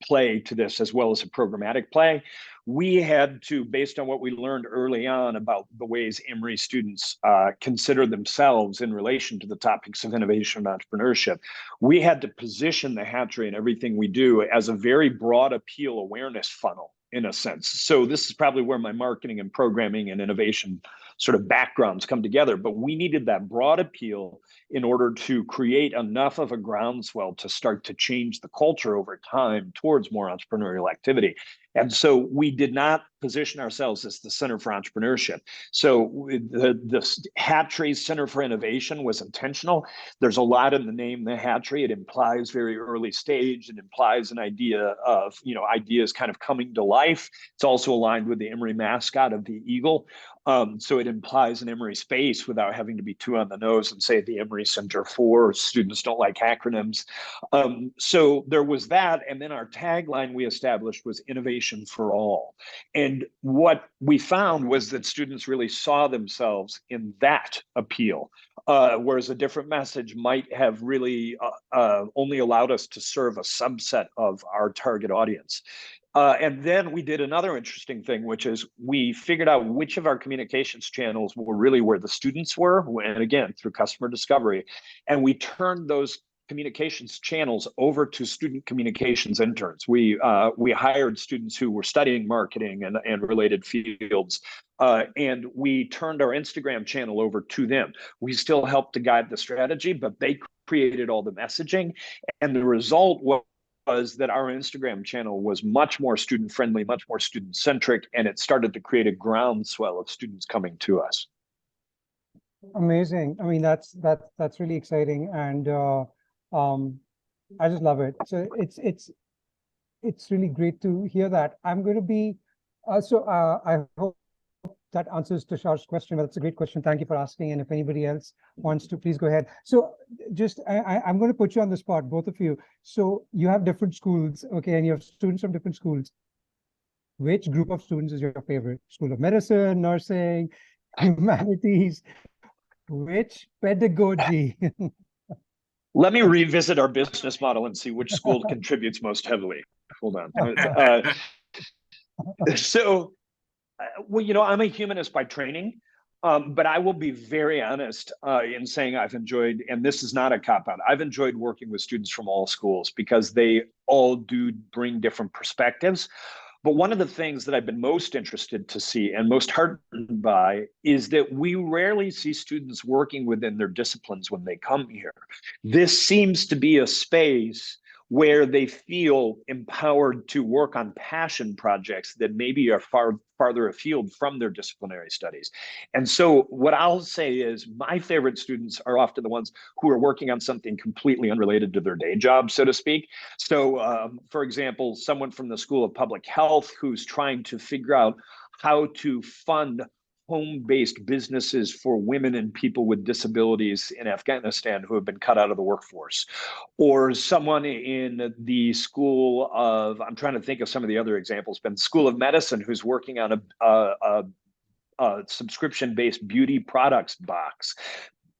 play to this, as well as a programmatic play. We had to, based on what we learned early on about the ways Emory students consider themselves in relation to the topics of innovation and entrepreneurship, we had to position the Hatchery and everything we do as a very broad appeal awareness funnel, in a sense. So this is probably where my marketing and programming and innovation sort of backgrounds come together. But we needed that broad appeal in order to create enough of a groundswell to start to change the culture over time towards more entrepreneurial activity. And so we did not position ourselves as the Center for Entrepreneurship. So the Hatchery Center for Innovation was intentional. There's a lot in the name, the Hatchery. It implies very early stage. It implies an idea of, you know, ideas kind of coming to life. It's also aligned with the Emory mascot of the eagle. So it implies an Emory space without having to be too on the nose and say the Emory Center for. Students don't like acronyms. So there was that. And then our tagline we established was innovation for all. And what we found was that students really saw themselves in that appeal, whereas a different message might have really only allowed us to serve a subset of our target audience. And then we did another interesting thing, which is we figured out which of our communications channels were really where the students were, and again, through customer discovery. And we turned those communications channels over to student communications interns. We hired students who were studying marketing and related fields, and we turned our Instagram channel over to them. We still helped to guide the strategy, but they created all the messaging. And the result was that our Instagram channel was much more student friendly, much more student centric, and it started to create a groundswell of students coming to us. Amazing. I mean, that's really exciting, and I just love it. So it's really great to hear that. I'm going to be I hope that answers Tushar's question. That's a great question. Thank you for asking. And if anybody else wants to, please go ahead. So just I'm going to put you on the spot, both of you. So you have different schools, okay, and you have students from different schools. Which group of students is your favorite? School of Medicine, Nursing, Humanities? Which pedagogy? Let me revisit our business model and see which school contributes most heavily. Hold on. Well, you know, I'm a humanist by training, but I will be very honest in saying I've enjoyed, and this is not a cop-out, I've enjoyed working with students from all schools because they all do bring different perspectives. But one of the things that I've been most interested to see and most heartened by is that we rarely see students working within their disciplines when they come here. This seems to be a space where they feel empowered to work on passion projects that maybe are farther afield from their disciplinary studies. And so what I'll say is my favorite students are often the ones who are working on something completely unrelated to their day job, so to speak. So for example, someone from the School of Public Health who's trying to figure out how to fund home-based businesses for women and people with disabilities in Afghanistan who have been cut out of the workforce, or someone in the school of, I'm trying to think of some of the other examples, but School of Medicine who's working on a subscription-based beauty products box.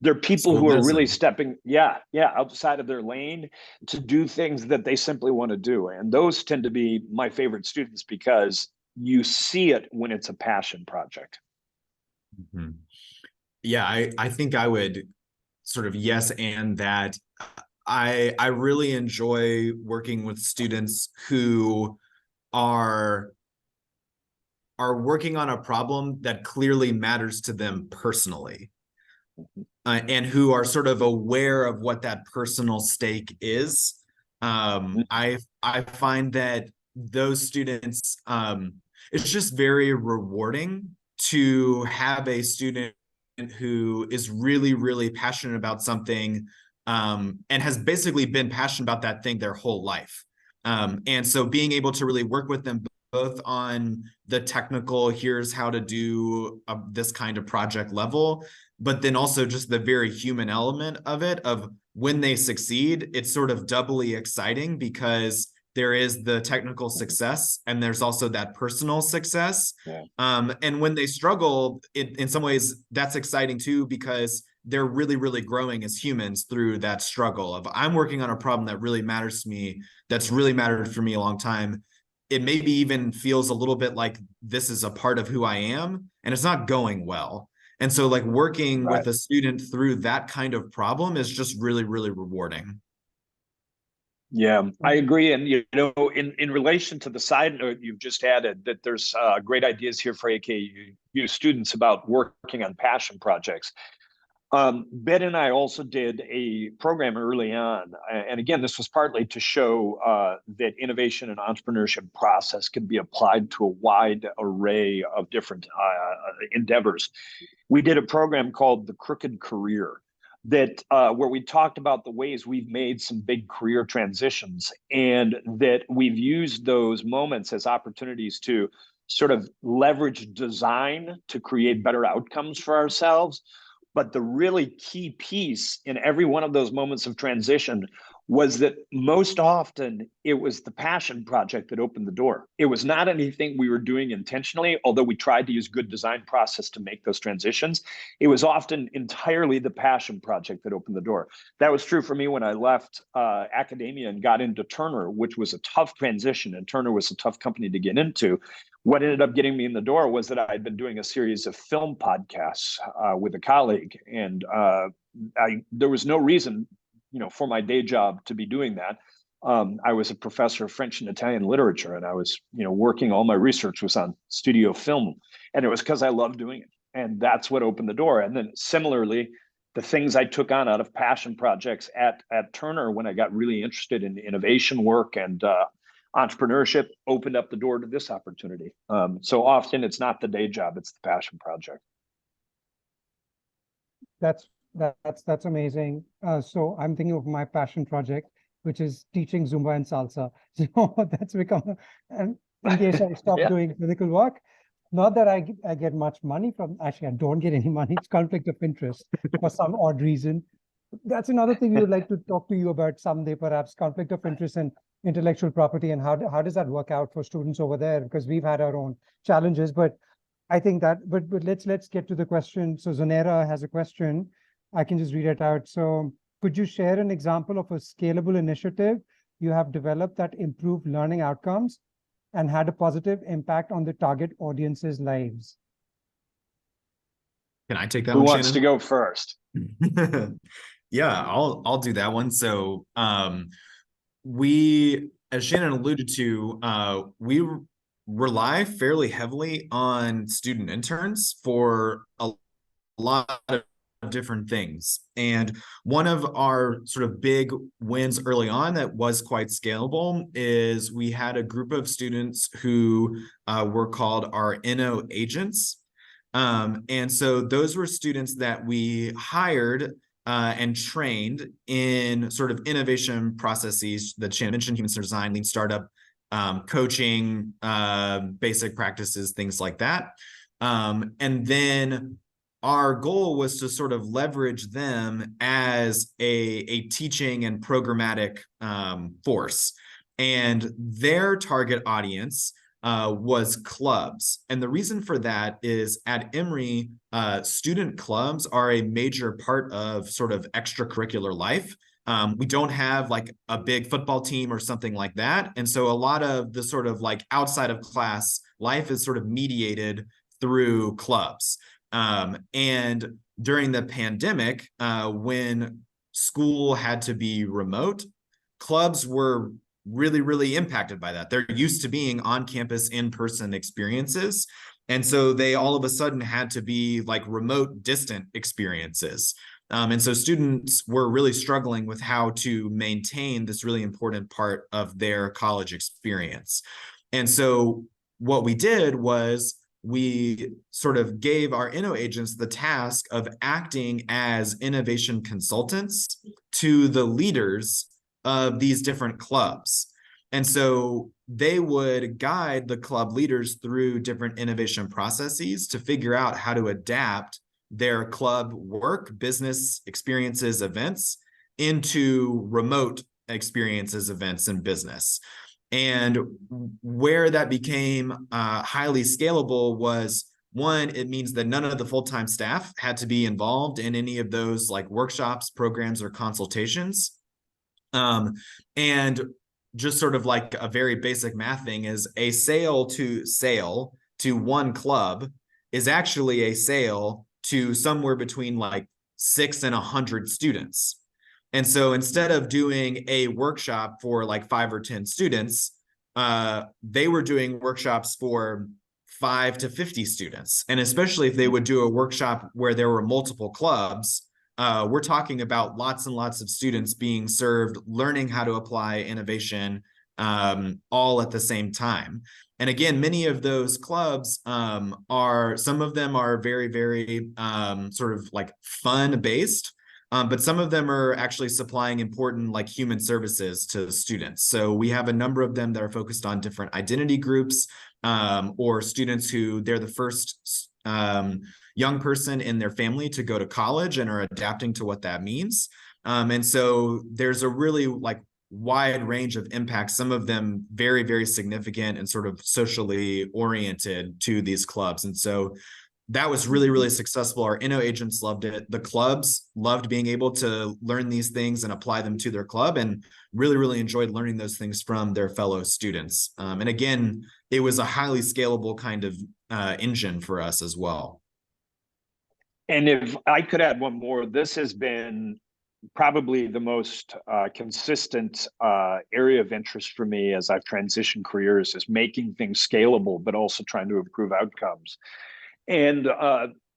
There are people School who are really medicine. stepping, outside of their lane to do things that they simply want to do. And those tend to be my favorite students because you see it when it's a passion project. Mhm. Yeah, I think I would sort of yes and that. I really enjoy working with students who are working on a problem that clearly matters to them personally. And who are sort of aware of what that personal stake is. I find that those students, it's just very rewarding to have a student who is really, really passionate about something, and has basically been passionate about that thing their whole life. And so being able to really work with them both on the technical, here's how to do this kind of project level, but then also just the very human element of it, of when they succeed, it's sort of doubly exciting because there is the technical success and there's also that personal success. Yeah. And when they struggle, in some ways, that's exciting too, because they're really, really growing as humans through that struggle of, I'm working on a problem that really matters to me, that's really mattered for me a long time. It maybe even feels a little bit like this is a part of who I am, and it's not going well. And so like working with a student through that kind of problem is just really, really rewarding. Yeah, I agree. And, in relation to the side note you've just added, that there's great ideas here for AKU students about working on passion projects. Ben and I also did a program early on. And again, this was partly to show that innovation and entrepreneurship process can be applied to a wide array of different endeavors. We did a program called The Crooked Career, that where we talked about the ways we've made some big career transitions, and that we've used those moments as opportunities to sort of leverage design to create better outcomes for ourselves. But the really key piece in every one of those moments of transition was that most often it was the passion project that opened the door. It was not anything we were doing intentionally, although we tried to use good design process to make those transitions. It was often entirely the passion project that opened the door. That was true for me when I left academia and got into Turner, which was a tough transition, and Turner was a tough company to get into. What ended up getting me in the door was that I'd been doing a series of film podcasts with a colleague, and there was no reason, for my day job to be doing that. I was a professor of French and Italian literature, and I was, working, all my research was on studio film, and it was because I loved doing it. And that's what opened the door. And then similarly, the things I took on out of passion projects at Turner, when I got really interested in innovation work and entrepreneurship, opened up the door to this opportunity. So often it's not the day job, it's the passion project. That's amazing. So I'm thinking of my passion project, which is teaching Zumba and salsa. So that's become, and in case I stop doing clinical work, not that I get much money from, actually I don't get any money, it's conflict of interest for some odd reason. That's another thing we would like to talk to you about someday, perhaps, conflict of interest and intellectual property, and how does that work out for students over there? Because we've had our own challenges, but I think that, but let's get to the question. So Zanera has a question. I can just read it out. So could you share an example of a scalable initiative you have developed that improved learning outcomes and had a positive impact on the target audience's lives? Can I take that Who one, wants Shannon? to go first? Yeah, I'll do that one. So we, as Shannon alluded to, we rely fairly heavily on student interns for a lot of different things. And one of our sort of big wins early on that was quite scalable is we had a group of students who were called our Inno agents. And so those were students that we hired and trained in sort of innovation processes that Shannon mentioned, human design, lean startup, coaching, basic practices, things like that. And then our goal was to sort of leverage them as a teaching and programmatic force. And their target audience was clubs. And the reason for that is at Emory, student clubs are a major part of sort of extracurricular life. We don't have like a big football team or something like that. And so a lot of the sort of like outside of class life is sort of mediated through clubs. And during the pandemic, when school had to be remote, clubs were really, really impacted by that. They're used to being on-campus, in-person experiences. And so they all of a sudden had to be like remote, distant experiences. And so students were really struggling with how to maintain this really important part of their college experience. And so what we did was we sort of gave our Inno agents the task of acting as innovation consultants to the leaders of these different clubs. And so they would guide the club leaders through different innovation processes to figure out how to adapt their club work, business experiences, events into remote experiences, events, and business. And where that became highly scalable was, one, it means that none of the full-time staff had to be involved in any of those like workshops, programs, or consultations. And just sort of like a very basic math thing is a sale to one club is actually a sale to somewhere between like 6 and 100 students. And so instead of doing a workshop for like 5 or 10 students, they were doing workshops for 5 to 50 students. And especially if they would do a workshop where there were multiple clubs, we're talking about lots and lots of students being served, learning how to apply innovation all at the same time. And again, many of those clubs some of them are very, very sort of like fun based. But some of them are actually supplying important like human services to students. So we have a number of them that are focused on different identity groups or students who they're the first young person in their family to go to college and are adapting to what that means. And so there's a really like wide range of impacts, some of them very, very significant and sort of socially oriented to these clubs. And so that was really, really successful. Our Inno agents loved it. The clubs loved being able to learn these things and apply them to their club, and really, really enjoyed learning those things from their fellow students. And again, it was a highly scalable kind of engine for us as well. And if I could add one more, this has been probably the most consistent area of interest for me as I've transitioned careers, is making things scalable, but also trying to improve outcomes. And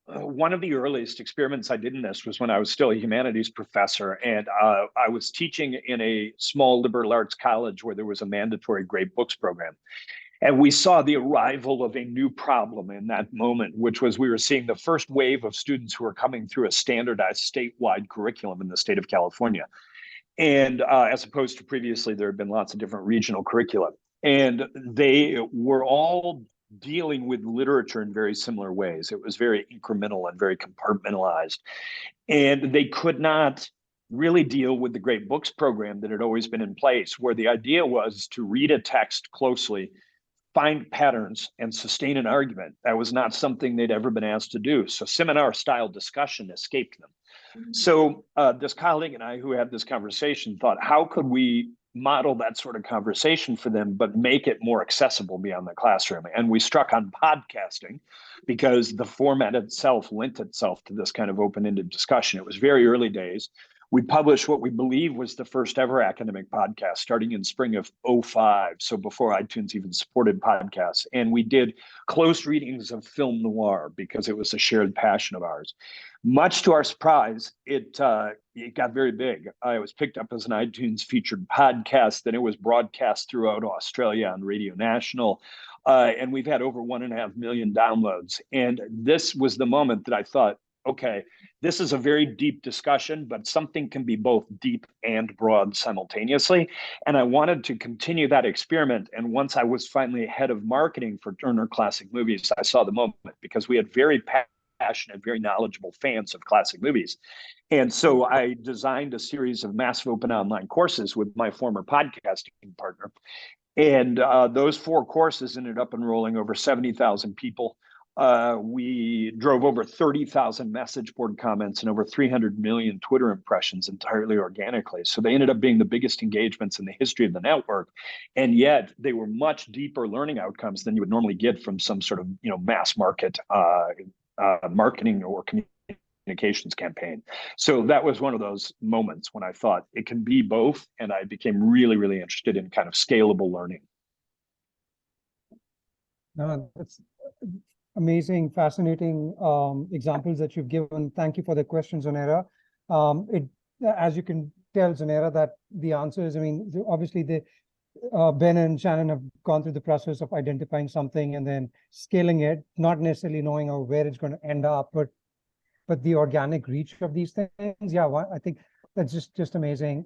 one of the earliest experiments I did in this was when I was still a humanities professor, and I was teaching in a small liberal arts college where there was a mandatory great books program. And we saw the arrival of a new problem in that moment, which was we were seeing the first wave of students who were coming through a standardized statewide curriculum in the state of California. And as opposed to previously, there had been lots of different regional curricula. And they were all dealing with literature in very similar ways. It was very incremental and very compartmentalized. And they could not really deal with the great books program that had always been in place, where the idea was to read a text closely, find patterns, and sustain an argument. That was not something they'd ever been asked to do. So seminar-style discussion escaped them. Mm-hmm. So this colleague and I who had this conversation thought, how could we model that sort of conversation for them, but make it more accessible beyond the classroom? And we struck on podcasting because the format itself lent itself to this kind of open-ended discussion. It was very early days. We published what we believe was the first ever academic podcast starting in spring of 2005, so before iTunes even supported podcasts. And we did close readings of film noir because it was a shared passion of ours. Much to our surprise, it got very big. It was picked up as an iTunes featured podcast, then it was broadcast throughout Australia on Radio National. And we've had over 1.5 million downloads. And this was the moment that I thought, okay, this is a very deep discussion, but something can be both deep and broad simultaneously. And I wanted to continue that experiment. And once I was finally head of marketing for Turner Classic Movies, I saw the moment, because we had very passionate, very knowledgeable fans of classic movies. And so I designed a series of massive open online courses with my former podcasting partner. And those 4 courses ended up enrolling over 70,000 people. We drove over 30,000 message board comments and over 300 million Twitter impressions entirely organically. So they ended up being the biggest engagements in the history of the network. And yet they were much deeper learning outcomes than you would normally get from some sort of, mass market marketing or communications campaign. So that was one of those moments when I thought it can be both. And I became really, really interested in kind of scalable learning. No, that's amazing, fascinating examples that you've given. Thank you for the question, Zanera. As you can tell, Zanera, that the answer is, I mean, obviously Ben and Shannon have gone through the process of identifying something and then scaling it, not necessarily knowing where it's going to end up, but the organic reach of these things. Yeah, I think that's just amazing.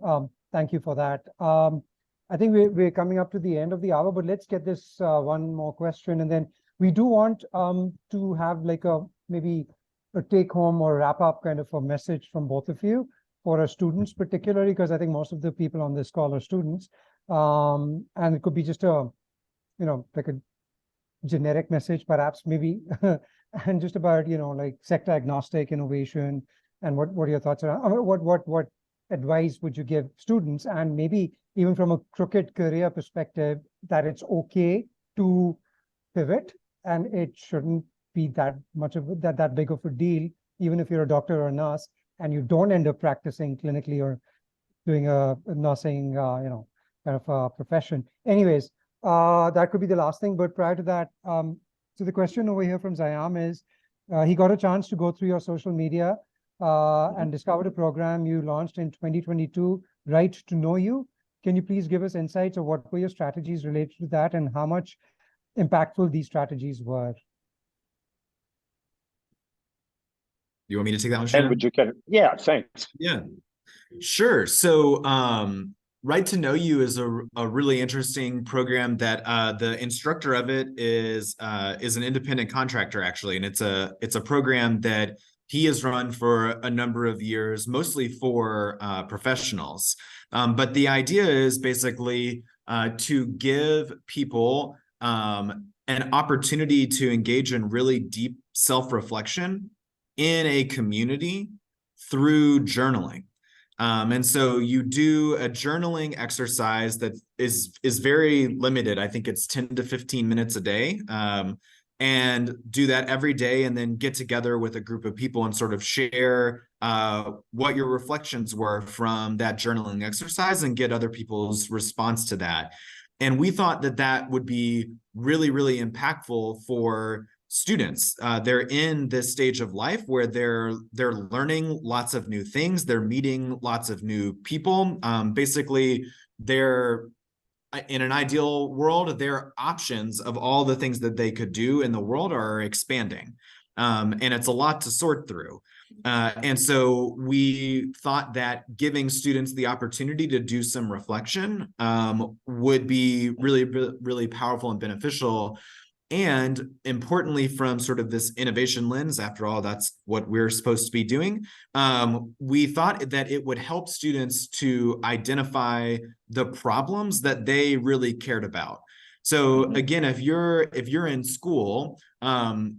Thank you for that. I think we're coming up to the end of the hour, but let's get this one more question, and then we do want to have like maybe a take home or wrap up kind of a message from both of you for our students, particularly because I think most of the people on this call are students, and it could be just a like a generic message, perhaps, maybe, and just about like sector agnostic innovation, and what are your thoughts around what advice would you give students, and maybe even from a crooked career perspective, that it's okay to pivot and it shouldn't be that much of that big of a deal, even if you're a doctor or a nurse and you don't end up practicing clinically or doing a nursing kind of a profession. Anyways, that could be the last thing, but prior to that, so the question over here from Zayam is, he got a chance to go through your social media and discovered a program you launched in 2022, Right to Know You. Can you please give us insights of what were your strategies related to that and how much impactful these strategies were? You want me to take that one, And Shannon? would you kind of, yeah, thanks. Yeah, sure. So Right to Know You is a really interesting program that the instructor of it is an independent contractor, actually, and it's a program that he has run for a number of years, mostly for professionals. But the idea is basically to give people an opportunity to engage in really deep self-reflection in a community through journaling. And so you do a journaling exercise that is very limited. I think it's 10 to 15 minutes a day. And do that every day, and then get together with a group of people and sort of share what your reflections were from that journaling exercise and get other people's response to that. And we thought that that would be really, really impactful for students. They're in this stage of life where they're learning lots of new things. They're meeting lots of new people. Basically, they're in an ideal world, their options of all the things that they could do in the world are expanding. And it's a lot to sort through. And so we thought that giving students the opportunity to do some reflection would be really, really powerful and beneficial. And importantly, from sort of this innovation lens, after all, that's what we're supposed to be doing. We thought that it would help students to identify the problems that they really cared about. So again, if you're in school,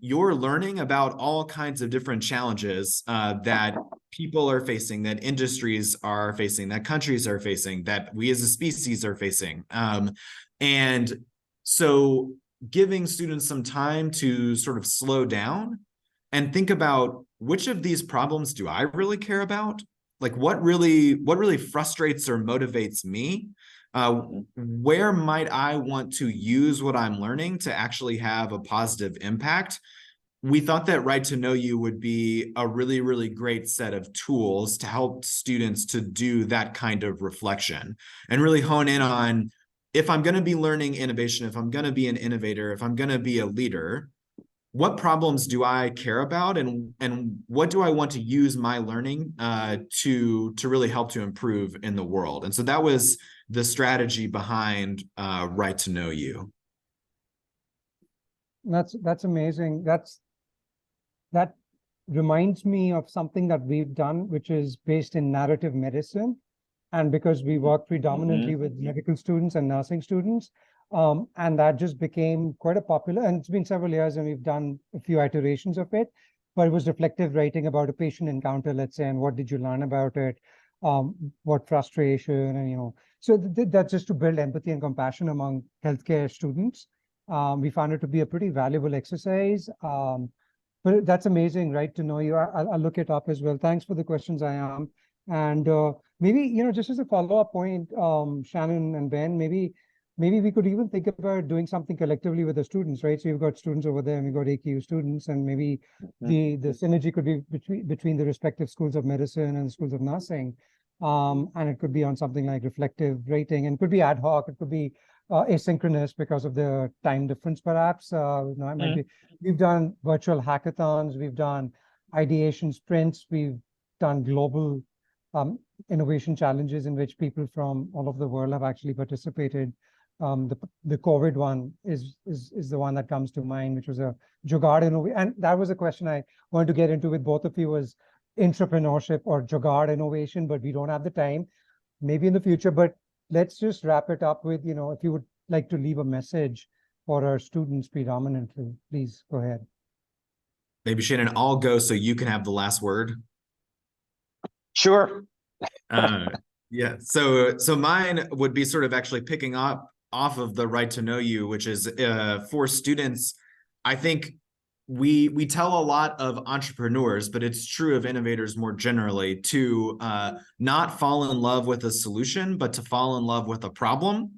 you're learning about all kinds of different challenges that people are facing, that industries are facing, that countries are facing, that we as a species are facing. And so giving students some time to sort of slow down and think about, which of these problems do I really care about? Like what really frustrates or motivates me? Where might I want to use what I'm learning to actually have a positive impact? We thought that Right to Know You would be a really, really great set of tools to help students to do that kind of reflection and really hone in on, if I'm going to be learning innovation, if I'm going to be an innovator, if I'm going to be a leader, what problems do I care about, and what do I want to use my learning to really help to improve in the world? And so that was the strategy behind Right to Know You. That's amazing. That reminds me of something that we've done, which is based in narrative medicine. And because we work predominantly with medical students and nursing students, and that just became quite a popular, and it's been several years and we've done a few iterations of it, but it was reflective writing about a patient encounter, let's say, and what did you learn about it? What frustration, and, so that's just to build empathy and compassion among healthcare students. We found it to be a pretty valuable exercise. But that's amazing, right, to know you. I'll look it up as well. Thanks for the questions, I am. And maybe, just as a follow-up point, Shannon and Ben, maybe we could even think about doing something collectively with the students, right? So you've got students over there and we've got AQ students, and maybe the synergy could be between the respective schools of medicine and schools of nursing. And it could be on something like reflective rating, and it could be ad hoc, it could be asynchronous because of the time difference, perhaps. It might be. We've done virtual hackathons, we've done ideation sprints, we've done global innovation challenges in which people from all over the world have actually participated. The COVID one is the one that comes to mind, which was a Jugaad innovation. And that was a question I wanted to get into with both of you, was entrepreneurship or Jugaad innovation, but we don't have the time. Maybe in the future, but let's just wrap it up with, if you would like to leave a message for our students predominantly, please go ahead. Maybe Shannon, I'll go so you can have the last word. Sure. Yeah. So mine would be sort of actually picking up off of the Right to Know You, which is for students. I think we tell a lot of entrepreneurs, but it's true of innovators more generally, to not fall in love with a solution, but to fall in love with a problem.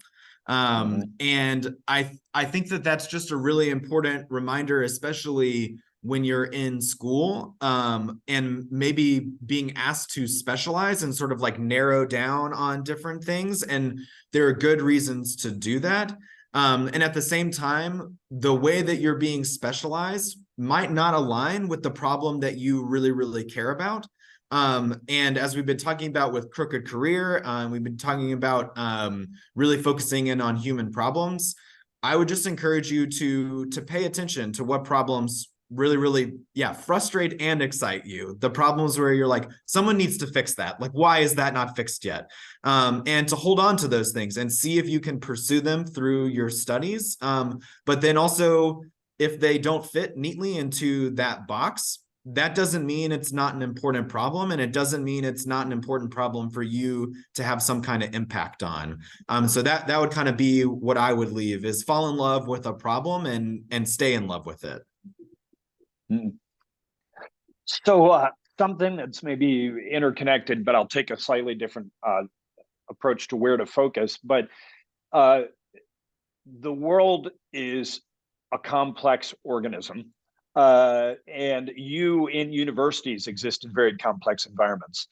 And I think that that's just a really important reminder, especially when you're in school, and maybe being asked to specialize and sort of like narrow down on different things. And there are good reasons to do that. And at the same time, the way that you're being specialized might not align with the problem that you really, really care about. And as we've been talking about with Crooked Career, we've been talking about really focusing in on human problems. I would just encourage you to pay attention to what problems really, really, frustrate and excite you. The problems where you're like, someone needs to fix that. Like, why is that not fixed yet? And to hold on to those things and see if you can pursue them through your studies. But then also, if they don't fit neatly into that box, that doesn't mean it's not an important problem, and it doesn't mean it's not an important problem for you to have some kind of impact on. So that would kind of be what I would leave, is fall in love with a problem and stay in love with it. So something that's maybe interconnected, but I'll take a slightly different approach to where to focus. But the world is a complex organism. And you in universities exist in very complex environments.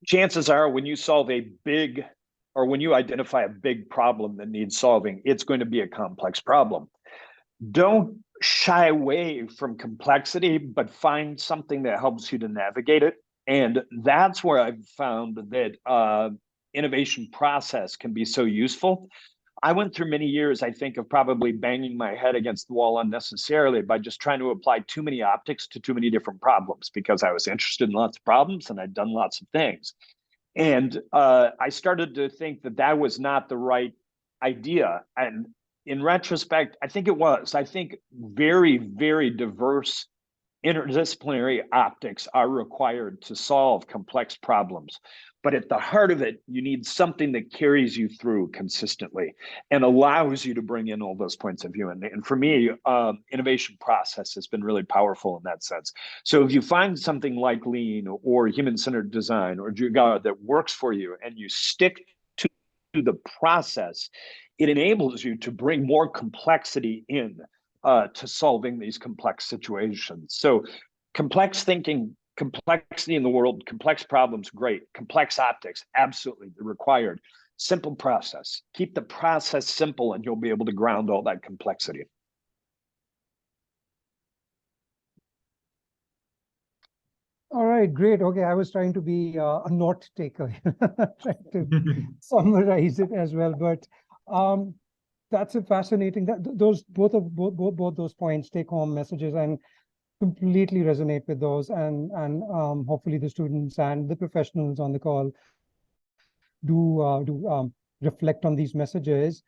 Chances are when you solve a big, or when you identify a big problem that needs solving, it's going to be a complex problem. Don't shy away from complexity, but find something that helps you to navigate it. And that's where I've found that innovation process can be so useful. I went through many years, I think, of probably banging my head against the wall unnecessarily by just trying to apply too many optics to too many different problems, because I was interested in lots of problems and I'd done lots of things. And I started to think that that was not the right idea. And in retrospect, I think it was. I think very, very diverse interdisciplinary optics are required to solve complex problems. But at the heart of it, you need something that carries you through consistently and allows you to bring in all those points of view. And for me, innovation process has been really powerful in that sense. So if you find something like Lean or human-centered design or Jugaad that works for you, and you stick to the process, it enables you to bring more complexity in to solving these complex situations. So complex thinking, complexity in the world, complex problems, great. Complex optics, absolutely required. Simple process. Keep the process simple and you'll be able to ground all that complexity. right, great. Okay, I was trying to be a note taker, trying to summarize it as well. But that's a fascinating. Those both those points, take home messages, and completely resonate with those. And hopefully the students and the professionals on the call do reflect on these messages.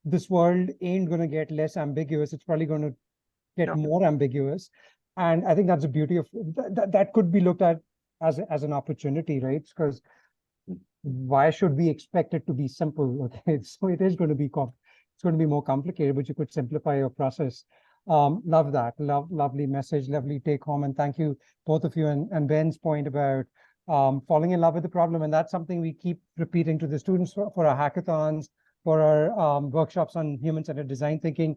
This world ain't going to get less ambiguous. It's probably going to get more ambiguous. And I think that's the beauty of that could be looked at as an opportunity, right? Because why should we expect it to be simple? Okay, so it is going to be it's going to be more complicated, but you could simplify your process. Love that. Lovely message, lovely take home. And thank you, both of you. And Ben's point about falling in love with the problem. And that's something we keep repeating to the students for our hackathons, for our workshops on human-centered design thinking.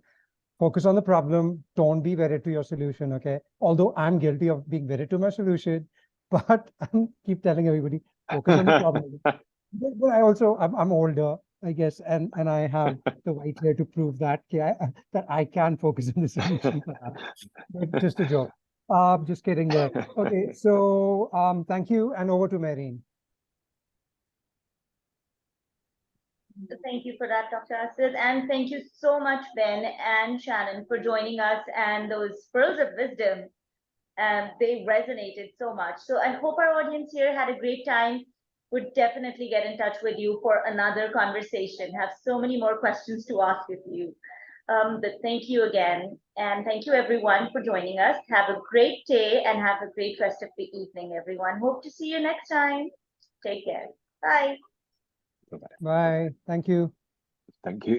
Focus on the problem. Don't be wedded to your solution, okay? Although I'm guilty of being wedded to my solution, but I keep telling everybody, focus on the problem. But I also, I'm older, I guess, and I have the white hair to prove that that I can focus on the solution. But just a joke. Just kidding there. Okay, so thank you, and over to Marine. Thank you for that, Dr. Asid. And thank you so much, Ben and Shannon, for joining us, and those pearls of wisdom. They resonated so much. So I hope our audience here had a great time. Would definitely get in touch with you for another conversation. Have so many more questions to ask with you. But thank you again. And thank you everyone for joining us. Have a great day and have a great rest of the evening, everyone. Hope to see you next time. Take care. Bye. Bye. Thank you. Thank you.